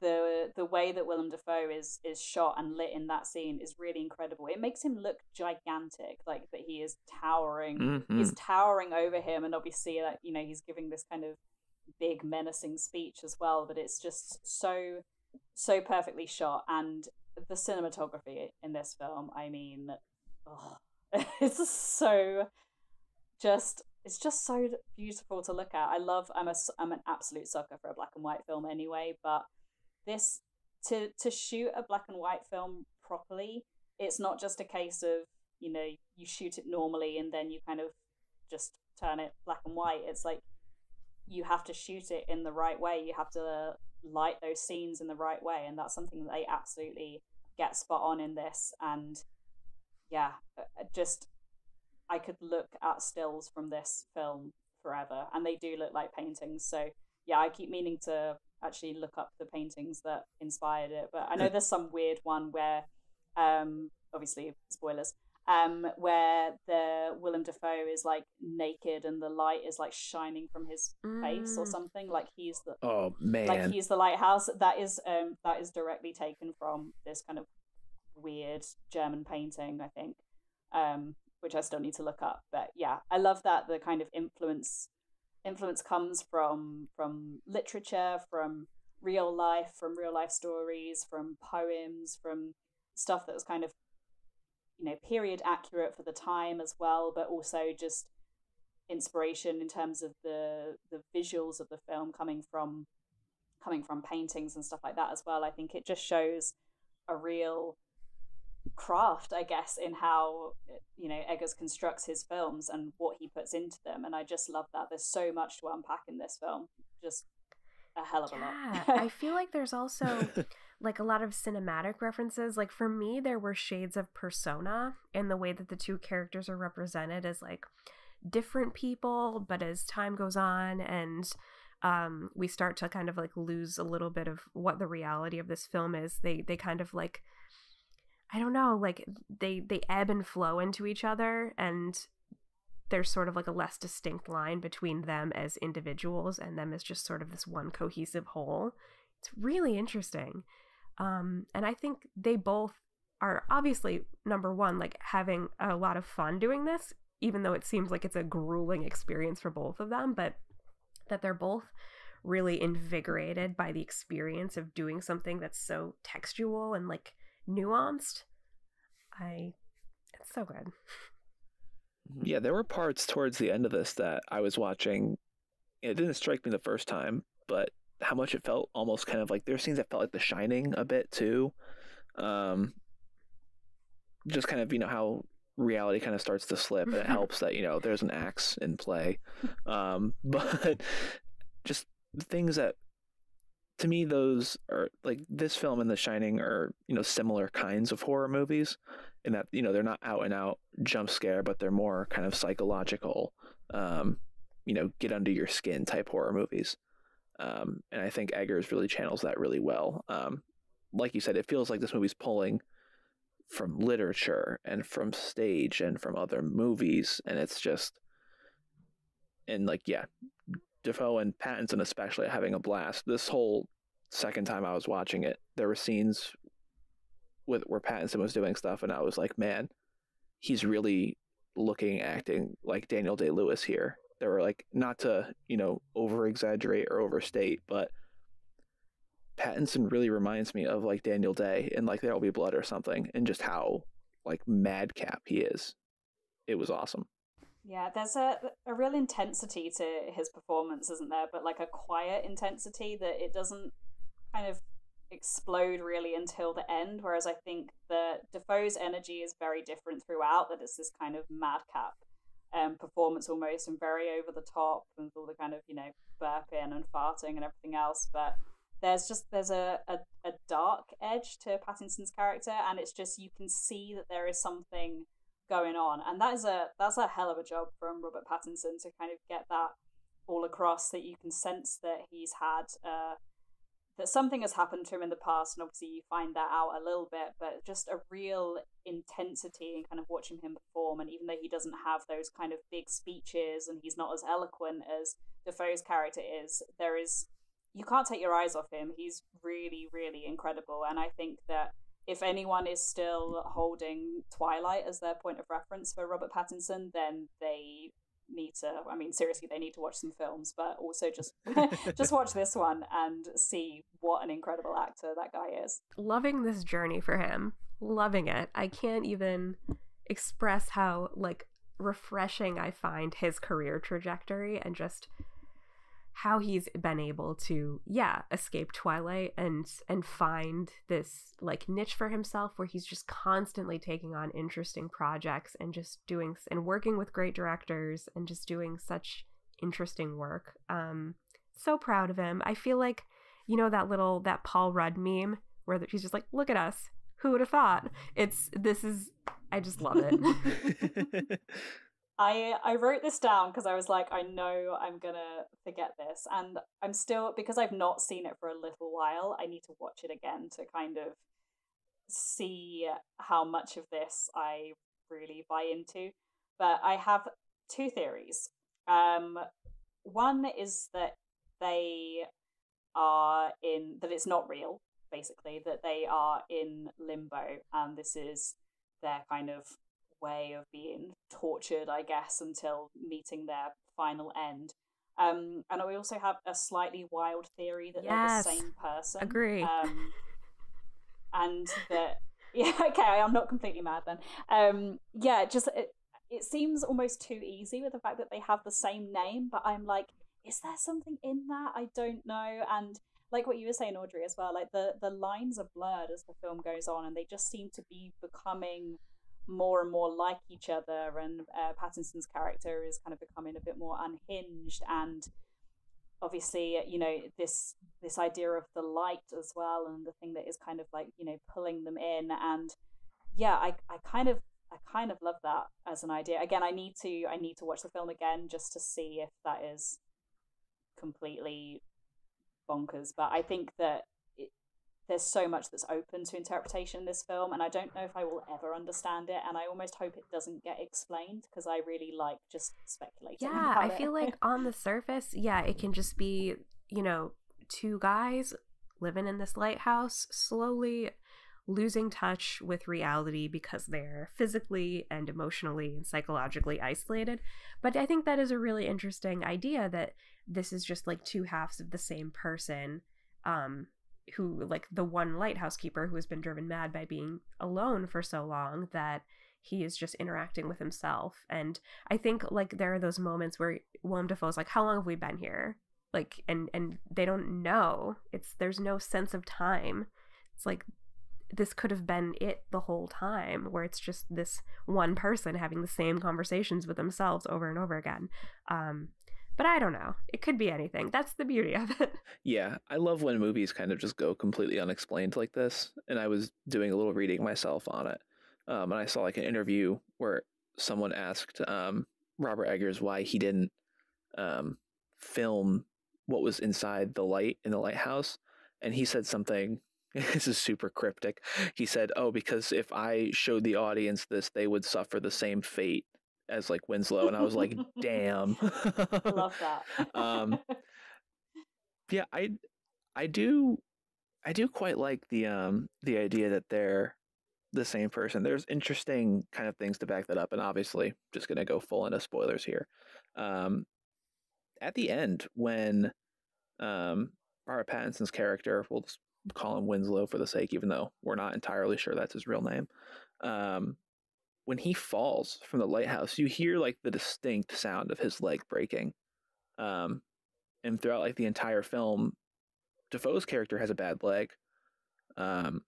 the way that Willem Dafoe is shot and lit in that scene is really incredible. It makes him look gigantic, like that he is towering. Mm-hmm. He's towering over him, and obviously that, you know, he's giving this kind of big menacing speech as well. But it's just so perfectly shot, and the cinematography in this film, I mean, it's just so beautiful to look at. I'm an absolute sucker for a black and white film anyway, but this, to shoot a black and white film properly, it's not just a case of, you know, you shoot it normally and then you kind of just turn it black and white. It's like you have to shoot it in the right way. You have to light those scenes in the right way, and that's something that they absolutely get spot on in this. And yeah, just, I could look at stills from this film forever, and they do look like paintings. So yeah, I keep meaning to actually look up the paintings that inspired it. But I know there's some weird one where, obviously spoilers, where the Willem Dafoe is like naked and the light is like shining from his face or something. Like he's the like he's the lighthouse. That is directly taken from this kind of weird German painting, I think, which I still need to look up. But yeah, I love that the kind of influence comes from literature, from real life stories, from poems, from stuff that was kind of, you know, period accurate for the time as well, but also just inspiration in terms of the visuals of the film coming from paintings and stuff like that as well. I think it just shows a real craft, I guess, in how, you know, Eggers constructs his films and what he puts into them. And I just love that. There's so much to unpack in this film. Just a hell of a lot. I feel like there's also like a lot of cinematic references. Like for me, there were shades of Persona in the way that the two characters are represented as like different people, but as time goes on and we start to kind of like lose a little bit of what the reality of this film is, they kind of like, I don't know, like they ebb and flow into each other. And there's sort of like a less distinct line between them as individuals and them as just sort of this one cohesive whole. It's really interesting. And I think they both are obviously, number one, like having a lot of fun doing this, even though it seems like it's a grueling experience for both of them, but that they're both really invigorated by the experience of doing something that's so textual and like nuanced. It's so good. Yeah, there were parts towards the end of this that I was watching. It didn't strike me the first time, but how much it felt almost kind of like there were scenes that felt like The Shining a bit too. Just kind of, how reality kind of starts to slip, and it helps that, there's an axe in play. But just things that, to me, those are like this film and The Shining are, similar kinds of horror movies in that, they're not out and out jump scare, but they're more kind of psychological, get under your skin type horror movies. And I think Eggers really channels that really well. Like you said, it feels like this movie's pulling from literature and from stage and from other movies. And it's just, and like, yeah, Dafoe and Pattinson especially are having a blast. This whole second time I was watching it, there were scenes where Pattinson was doing stuff, and I was like, man, he's really acting like Daniel Day-Lewis here. There were like, not to, over exaggerate or overstate, but Pattinson really reminds me of like Daniel Day in like There Will Be Blood or something, and just how like madcap he is. It was awesome. Yeah, there's a real intensity to his performance, isn't there? But like a quiet intensity that it doesn't kind of explode really until the end. Whereas I think that Dafoe's energy is very different throughout, that it's this kind of madcap performance almost, and very over the top, and all the kind of, burping and farting and everything else. But there's a dark edge to Pattinson's character, and it's just, you can see that there is something going on, and that's a hell of a job from Robert Pattinson to kind of get that all across, that you can sense that he's had that something has happened to him in the past, and obviously you find that out a little bit, but just a real intensity in kind of watching him perform. And even though he doesn't have those kind of big speeches and he's not as eloquent as Dafoe's character is, you can't take your eyes off him. He's really, really incredible. And I think that if anyone is still holding Twilight as their point of reference for Robert Pattinson, then they need to, seriously, they need to watch some films, but also just watch this one and see what an incredible actor that guy is. Loving this journey for him. Loving it. I can't even express how, like, refreshing I find his career trajectory, and just how he's been able to, escape Twilight and find this like niche for himself where he's just constantly taking on interesting projects and just doing and working with great directors and just doing such interesting work. So proud of him. I feel like, that Paul Rudd meme where he's just like, look at us. Who would have thought? I just love it. I wrote this down because I was like, I know I'm gonna forget this, and I'm still, because I've not seen it for a little while, I need to watch it again to kind of see how much of this I really buy into. But I have two theories. One is that that it's not real, basically, that they are in limbo, and this is their kind of way of being tortured, I guess, until meeting their final end. And we also have a slightly wild theory that they're the same person. Agree. And that, okay, I'm not completely mad then. It seems almost too easy with the fact that they have the same name, but I'm like, is there something in that? I don't know. And like what you were saying, Audrey, as well, like the lines are blurred as the film goes on, and they just seem to be becoming more and more like each other, and Pattinson's character is kind of becoming a bit more unhinged, and obviously this idea of the light as well, and the thing that is kind of like pulling them in. And I kind of love that as an idea. Again, I need to watch the film again just to see if that is completely bonkers, but I think that there's so much that's open to interpretation in this film, and I don't know if I will ever understand it, and I almost hope it doesn't get explained, because I really like just speculating Yeah, about I feel like on the surface, yeah, it can just be, two guys living in this lighthouse, slowly losing touch with reality because they're physically and emotionally and psychologically isolated. But I think that is a really interesting idea, that this is just like two halves of the same person, who, like, the one lighthouse keeper who has been driven mad by being alone for so long that he is just interacting with himself. And I think, like, there are those moments where Willem Dafoe's like, how long have we been here? Like, and they don't know. There's no sense of time. It's like, this could have been it the whole time, where it's just this one person having the same conversations with themselves over and over again. But I don't know. It could be anything. That's the beauty of it. Yeah, I love when movies kind of just go completely unexplained like this. And I was doing a little reading myself on it. And I saw like an interview where someone asked Robert Eggers why he didn't film what was inside the light in the lighthouse. And he said something, this is super cryptic. He said, oh, because if I showed the audience this, they would suffer the same fate as like Winslow. And I was like, damn. Love that. Yeah, I do quite like the idea that they're the same person. There's interesting kind of things to back that up, and obviously just gonna go full into spoilers here. At the end, when Robert Pattinson's character, we'll just call him Winslow for the sake, even though we're not entirely sure that's his real name. When he falls from the lighthouse, you hear like the distinct sound of his leg breaking. And throughout like the entire film, Defoe's character has a bad leg. So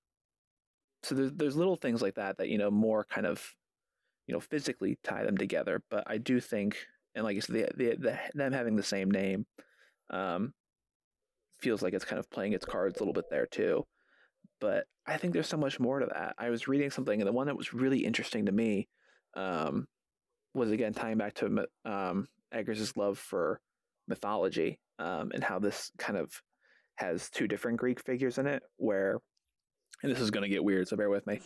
there's little things like that more kind of physically tie them together. But I do think, and like you said, them having the same name feels like it's kind of playing its cards a little bit there too. But I think there's so much more to that. I was reading something, and the one that was really interesting to me was, again, tying back to Eggers' love for mythology, and how this kind of has two different Greek figures in it, where, and this is going to get weird, so bear with me,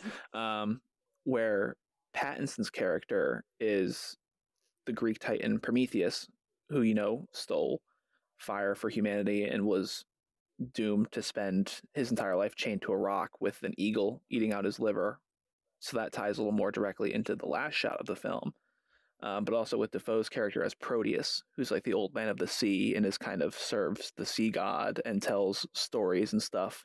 where Pattinson's character is the Greek titan Prometheus, who, stole fire for humanity and was doomed to spend his entire life chained to a rock with an eagle eating out his liver. So that ties a little more directly into the last shot of the film. But also with Defoe's character as Proteus, who's like the old man of the sea and is kind of serves the sea god and tells stories and stuff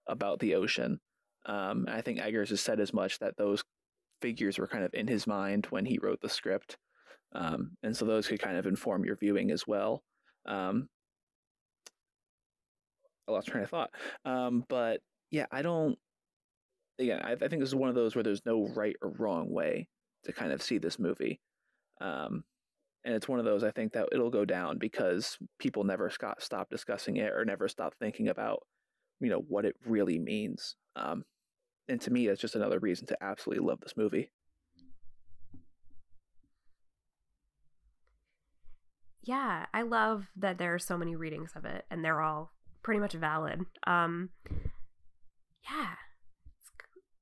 about the ocean. I think Eggers has said as much, that those figures were kind of in his mind when he wrote the script. And so those could kind of inform your viewing as well. I lost train of thought. But yeah, I think this is one of those where there's no right or wrong way to kind of see this movie. And it's one of those, I think, that it'll go down because people never stop discussing it or never stop thinking about, what it really means. And to me, that's just another reason to absolutely love this movie. Yeah, I love that there are so many readings of it, and they're all pretty much valid. Yeah,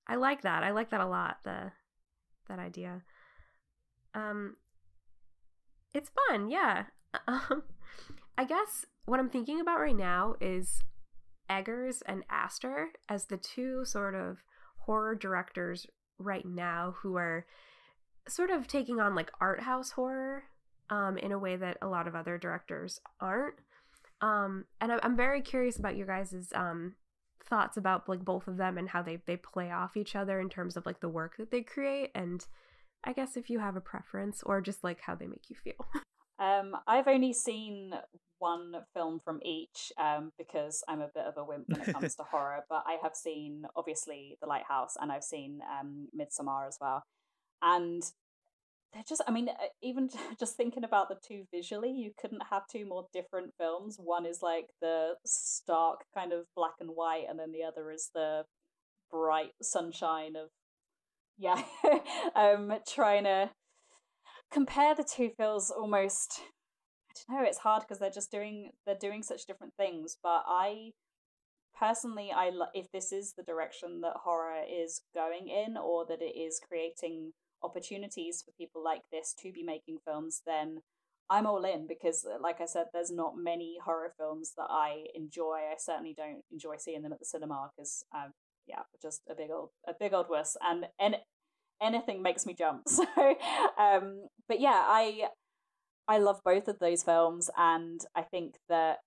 I like that. I like that a lot. That idea. It's fun. Yeah. I guess what I'm thinking about right now is Eggers and Astor as the two sort of horror directors right now who are sort of taking on like art house horror in a way that a lot of other directors aren't. And I'm very curious about your guys' thoughts about like both of them and how they play off each other in terms of like the work that they create, and I guess if you have a preference or just like how they make you feel. I've only seen one film from each because I'm a bit of a wimp when it comes to horror, but I have seen obviously The Lighthouse, and I've seen Midsommar as well. And they're just, even just thinking about the two visually, you couldn't have two more different films. One is like the stark kind of black and white, and then the other is the bright sunshine of, yeah. Trying to compare the two feels almost, I don't know, it's hard because they're doing such different things, but I personally, if this is the direction that horror is going in, or that it is creating opportunities for people like this to be making films, then I'm all in, because like I said, there's not many horror films that I enjoy. I certainly don't enjoy seeing them at the cinema, because yeah, just a big old wuss, and anything makes me jump. So but yeah, I love both of those films, and I think that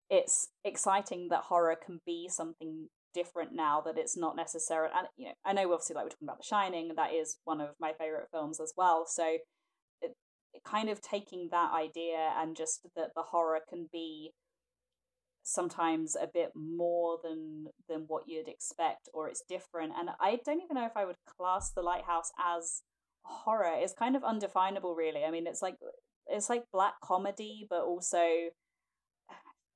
it's exciting that horror can be something different now, that it's not necessarily, and I know obviously, like, we're talking about The Shining, that is one of my favorite films as well. So it kind of taking that idea, and just that the horror can be sometimes a bit more than what you'd expect, or it's different. And I don't even know if I would class The Lighthouse as horror. It's kind of undefinable, really. I mean, it's like black comedy, but also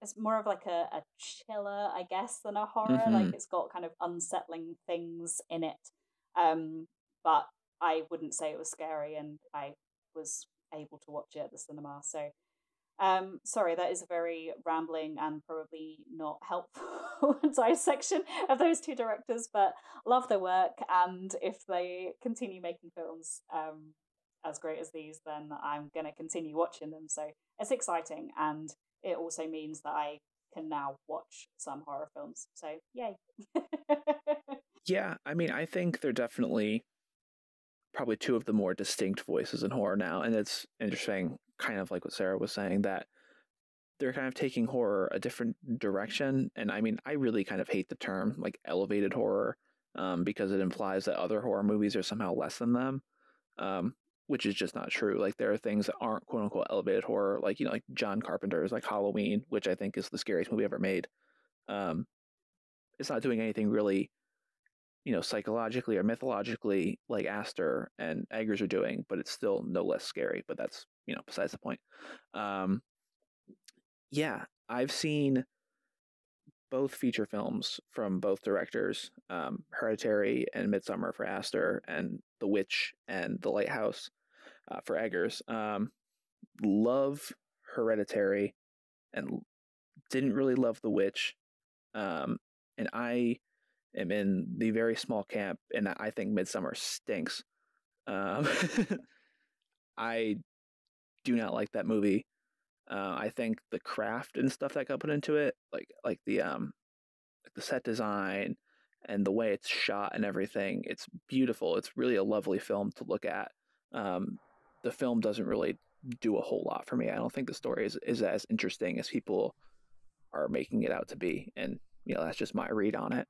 it's more of like a chiller, I guess, than a horror. Like, it's got kind of unsettling things in it, but I wouldn't say it was scary, and I was able to watch it at the cinema. So sorry, that is a very rambling and probably not helpful dissection of those two directors, but love their work, and if they continue making films as great as these, then I'm going to continue watching them. So it's exciting, and it also means that I can now watch some horror films. So yay. Yeah, I mean, I think they're definitely probably two of the more distinct voices in horror now, and it's interesting, kind of like what Sarah was saying, that they're kind of taking horror a different direction. And I mean, I really kind of hate the term like elevated horror, because it implies that other horror movies are somehow less than them, which is just not true. Like, there are things that aren't quote unquote elevated horror, like, like John Carpenter's like Halloween, which I think is the scariest movie ever made. It's not doing anything really, psychologically or mythologically like Aster and Eggers are doing, but it's still no less scary. But that's, besides the point. Yeah, I've seen both feature films from both directors, Hereditary and Midsummer for Aster, and The Witch and The Lighthouse for Eggers. Love Hereditary and didn't really love The Witch. And I am in the very small camp, and I think Midsummer stinks. I do not like that movie. I think the craft and stuff that got put into it, like the set design and the way it's shot and everything, it's beautiful. It's really a lovely film to look at. The film doesn't really do a whole lot for me. I don't think the story is as interesting as people are making it out to be, and that's just my read on it.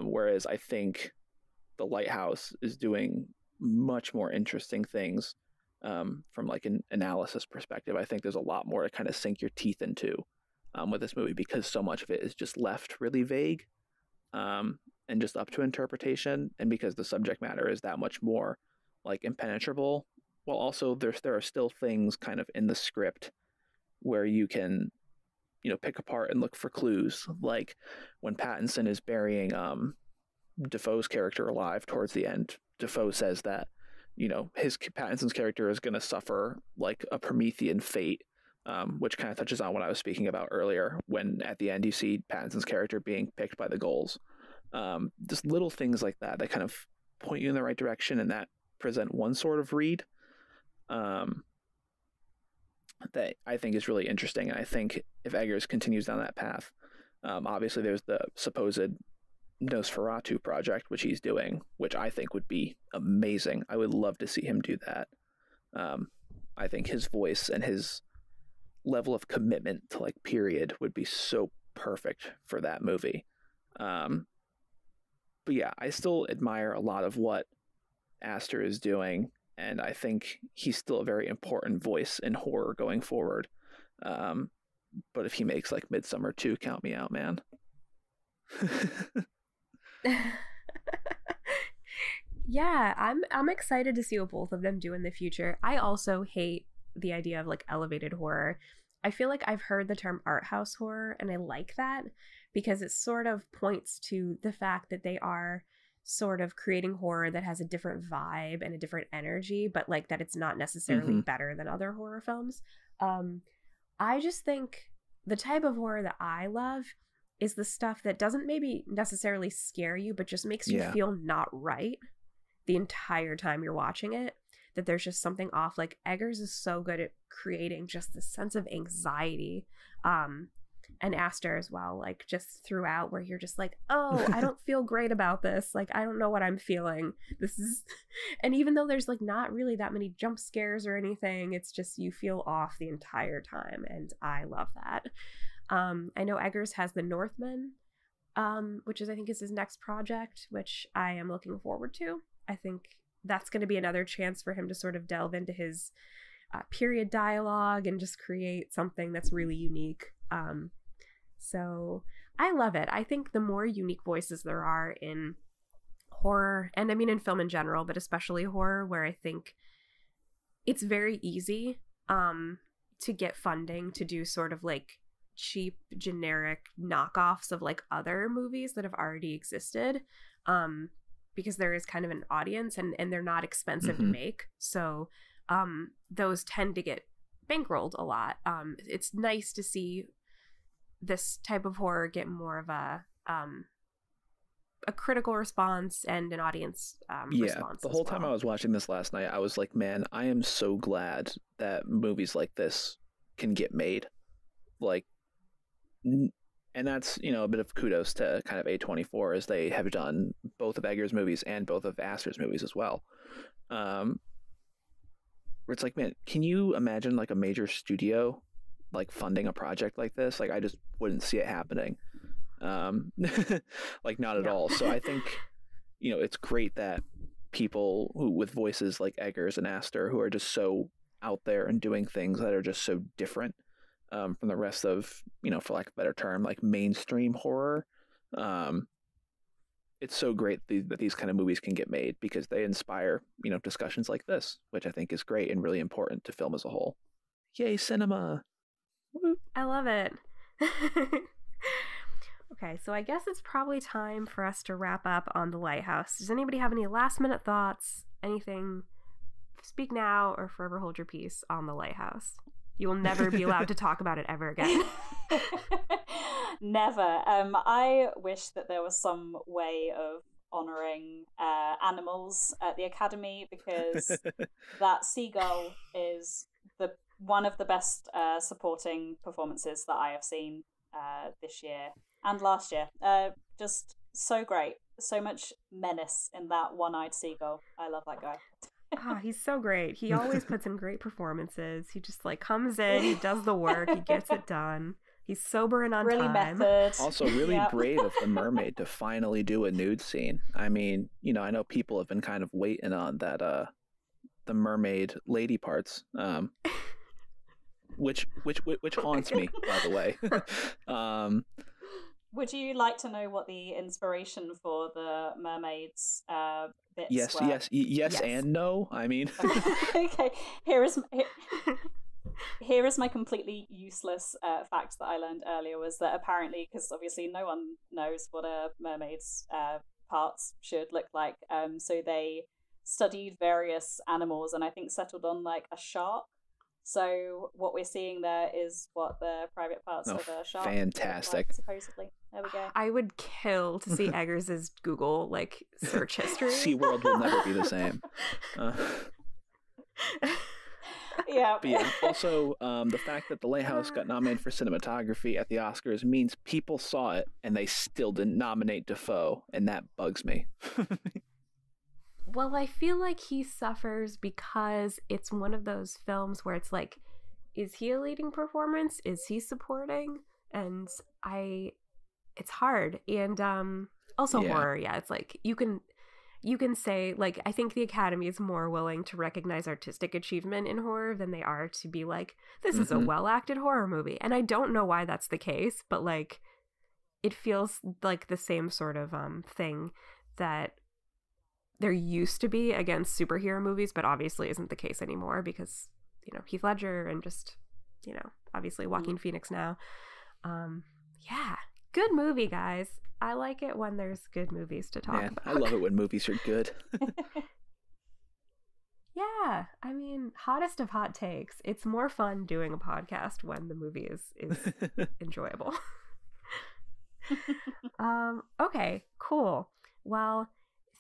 Whereas I think The Lighthouse is doing much more interesting things. From like an analysis perspective, I think there's a lot more to kind of sink your teeth into with this movie, because so much of it is just left really vague and just up to interpretation, and because the subject matter is that much more like impenetrable, while also there are still things kind of in the script where you can pick apart and look for clues, like when Pattinson is burying Defoe's character alive towards the end. Defoe says that Pattinson's character is going to suffer like a Promethean fate, which kind of touches on what I was speaking about earlier, when at the end you see Pattinson's character being picked by the ghouls. Just little things like that kind of point you in the right direction, and that present one sort of read that I think is really interesting. And I think if Eggers continues down that path, obviously there's the supposed Nosferatu project, which he's doing, which I think would be amazing. I would love to see him do that. I think his voice and his level of commitment to like period would be so perfect for that movie. But yeah, I still admire a lot of what Aster is doing, and I think he's still a very important voice in horror going forward. But if he makes like Midsummer 2, count me out, man. Yeah, I'm excited to see what both of them do in the future. I also hate the idea of like elevated horror. I feel like I've heard the term art house horror, and I like that because it sort of points to the fact that they are sort of creating horror that has a different vibe and a different energy, but like that it's not necessarily better than other horror films. I just think the type of horror that I love is the stuff that doesn't maybe necessarily scare you, but just makes you feel not right the entire time you're watching it, that there's just something off. Like, Eggers is so good at creating just this sense of anxiety, and Aster as well, like, just throughout, where you're just like, oh, I don't feel great about this. Like, I don't know what I'm feeling. This is, and even though there's like not really that many jump scares or anything, it's just, you feel off the entire time, and I love that. I know Eggers has The Northman, which I think is his next project, which I am looking forward to. I think that's going to be another chance for him to sort of delve into his period dialogue and just create something that's really unique. So I love it. I think the more unique voices there are in horror, and I mean in film in general, but especially horror, where I think it's very easy to get funding to do sort of like cheap, generic knockoffs of like other movies that have already existed, because there is kind of an audience, and they're not expensive to make. So those tend to get bankrolled a lot. It's nice to see this type of horror get more of a critical response and an audience response. The whole time I was watching this last night, I was like, man, I am so glad that movies like this can get made. Like, and that's, you know, a bit of kudos to kind of A24, as they have done both of Eggers' movies and both of Aster's movies as well. Where it's like, man, can you imagine like a major studio like funding a project like this? Like, I just wouldn't see it happening. Like, not at all. So I think, you know, it's great that people who with voices like Eggers and Aster, who are just so out there and doing things that are just so different from the rest of, you know, for lack of a better term, like mainstream horror. It's so great that these kind of movies can get made, because they inspire, you know, discussions like this, which I think is great and really important to film as a whole. Yay, cinema! I love it. Okay, so I guess it's probably time for us to wrap up on The Lighthouse. Does anybody have any last minute thoughts? Anything? Speak now or forever hold your peace on The Lighthouse. You will never be allowed to talk about it ever again. Never. I wish that there was some way of honouring animals at the Academy, because that seagull is one of the best supporting performances that I have seen this year and last year. Just so great. So much menace in that one-eyed seagull. I love that guy. He's so great. He always puts in great performances. He just like comes in, he does the work, he gets it done. He's sober and on really time. Method. Also, really brave of the mermaid to finally do a nude scene. I mean, you know, I know people have been kind of waiting on that the mermaid lady parts. Which haunts me, by the way. Would you like to know what the inspiration for the mermaids bits yes, were? yes, and no. I mean, okay. Here is my completely useless fact that I learned earlier, was that apparently, because obviously no one knows what a mermaid's parts should look like, so they studied various animals and I think settled on like a shark. So what we're seeing there is what the private parts of a shark fantastic like, supposedly. There we go. I would kill to see Eggers' Google like search history. SeaWorld will never be the same. Yeah. But yeah, also the fact that The Lighthouse got nominated for cinematography at the Oscars means people saw it and they still didn't nominate Dafoe, and that bugs me. Well, I feel like he suffers because it's one of those films where it's like, is he a leading performance? Is he supporting? And it's hard. And also horror, it's like you can say, like, I think the Academy is more willing to recognize artistic achievement in horror than they are to be like, this is a well-acted horror movie. And I don't know why that's the case, but like, it feels like the same sort of thing that there used to be against superhero movies, but obviously isn't the case anymore because, you know, Heath Ledger and just, you know, obviously Joaquin Phoenix now. Yeah, good movie, guys. I like it when there's good movies to talk about. I love it when movies are good. Yeah, I mean, hottest of hot takes. It's more fun doing a podcast when the movie is enjoyable. Okay, cool. Well,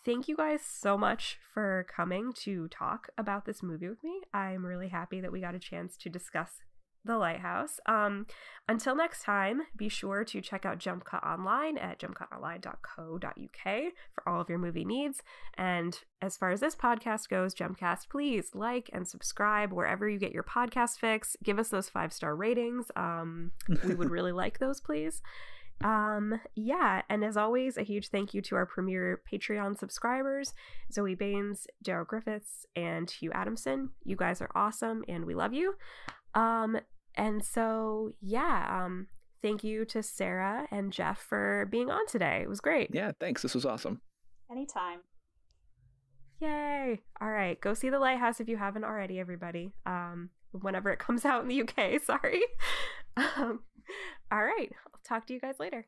thank you guys so much for coming to talk about this movie with me. I'm really happy that we got a chance to discuss The Lighthouse. Until next time, be sure to check out Jump Cut online at jumpcutonline.co.uk for all of your movie needs. And as far as this podcast goes, JumpCast, please like and subscribe wherever you get your podcast fix. Give us those 5-star ratings. We would really like those, please. Yeah, and as always, a huge thank you to our premier Patreon subscribers, Zoe Baines, Daryl Griffiths, and Hugh Adamson. You guys are awesome and we love you. And so thank you to Sarah and Jeff for being on today. It was great. Yeah, thanks. This was awesome. Anytime. Yay. All right, go see The Lighthouse if you haven't already, everybody. Whenever it comes out in the UK, sorry. All right, I'll talk to you guys later.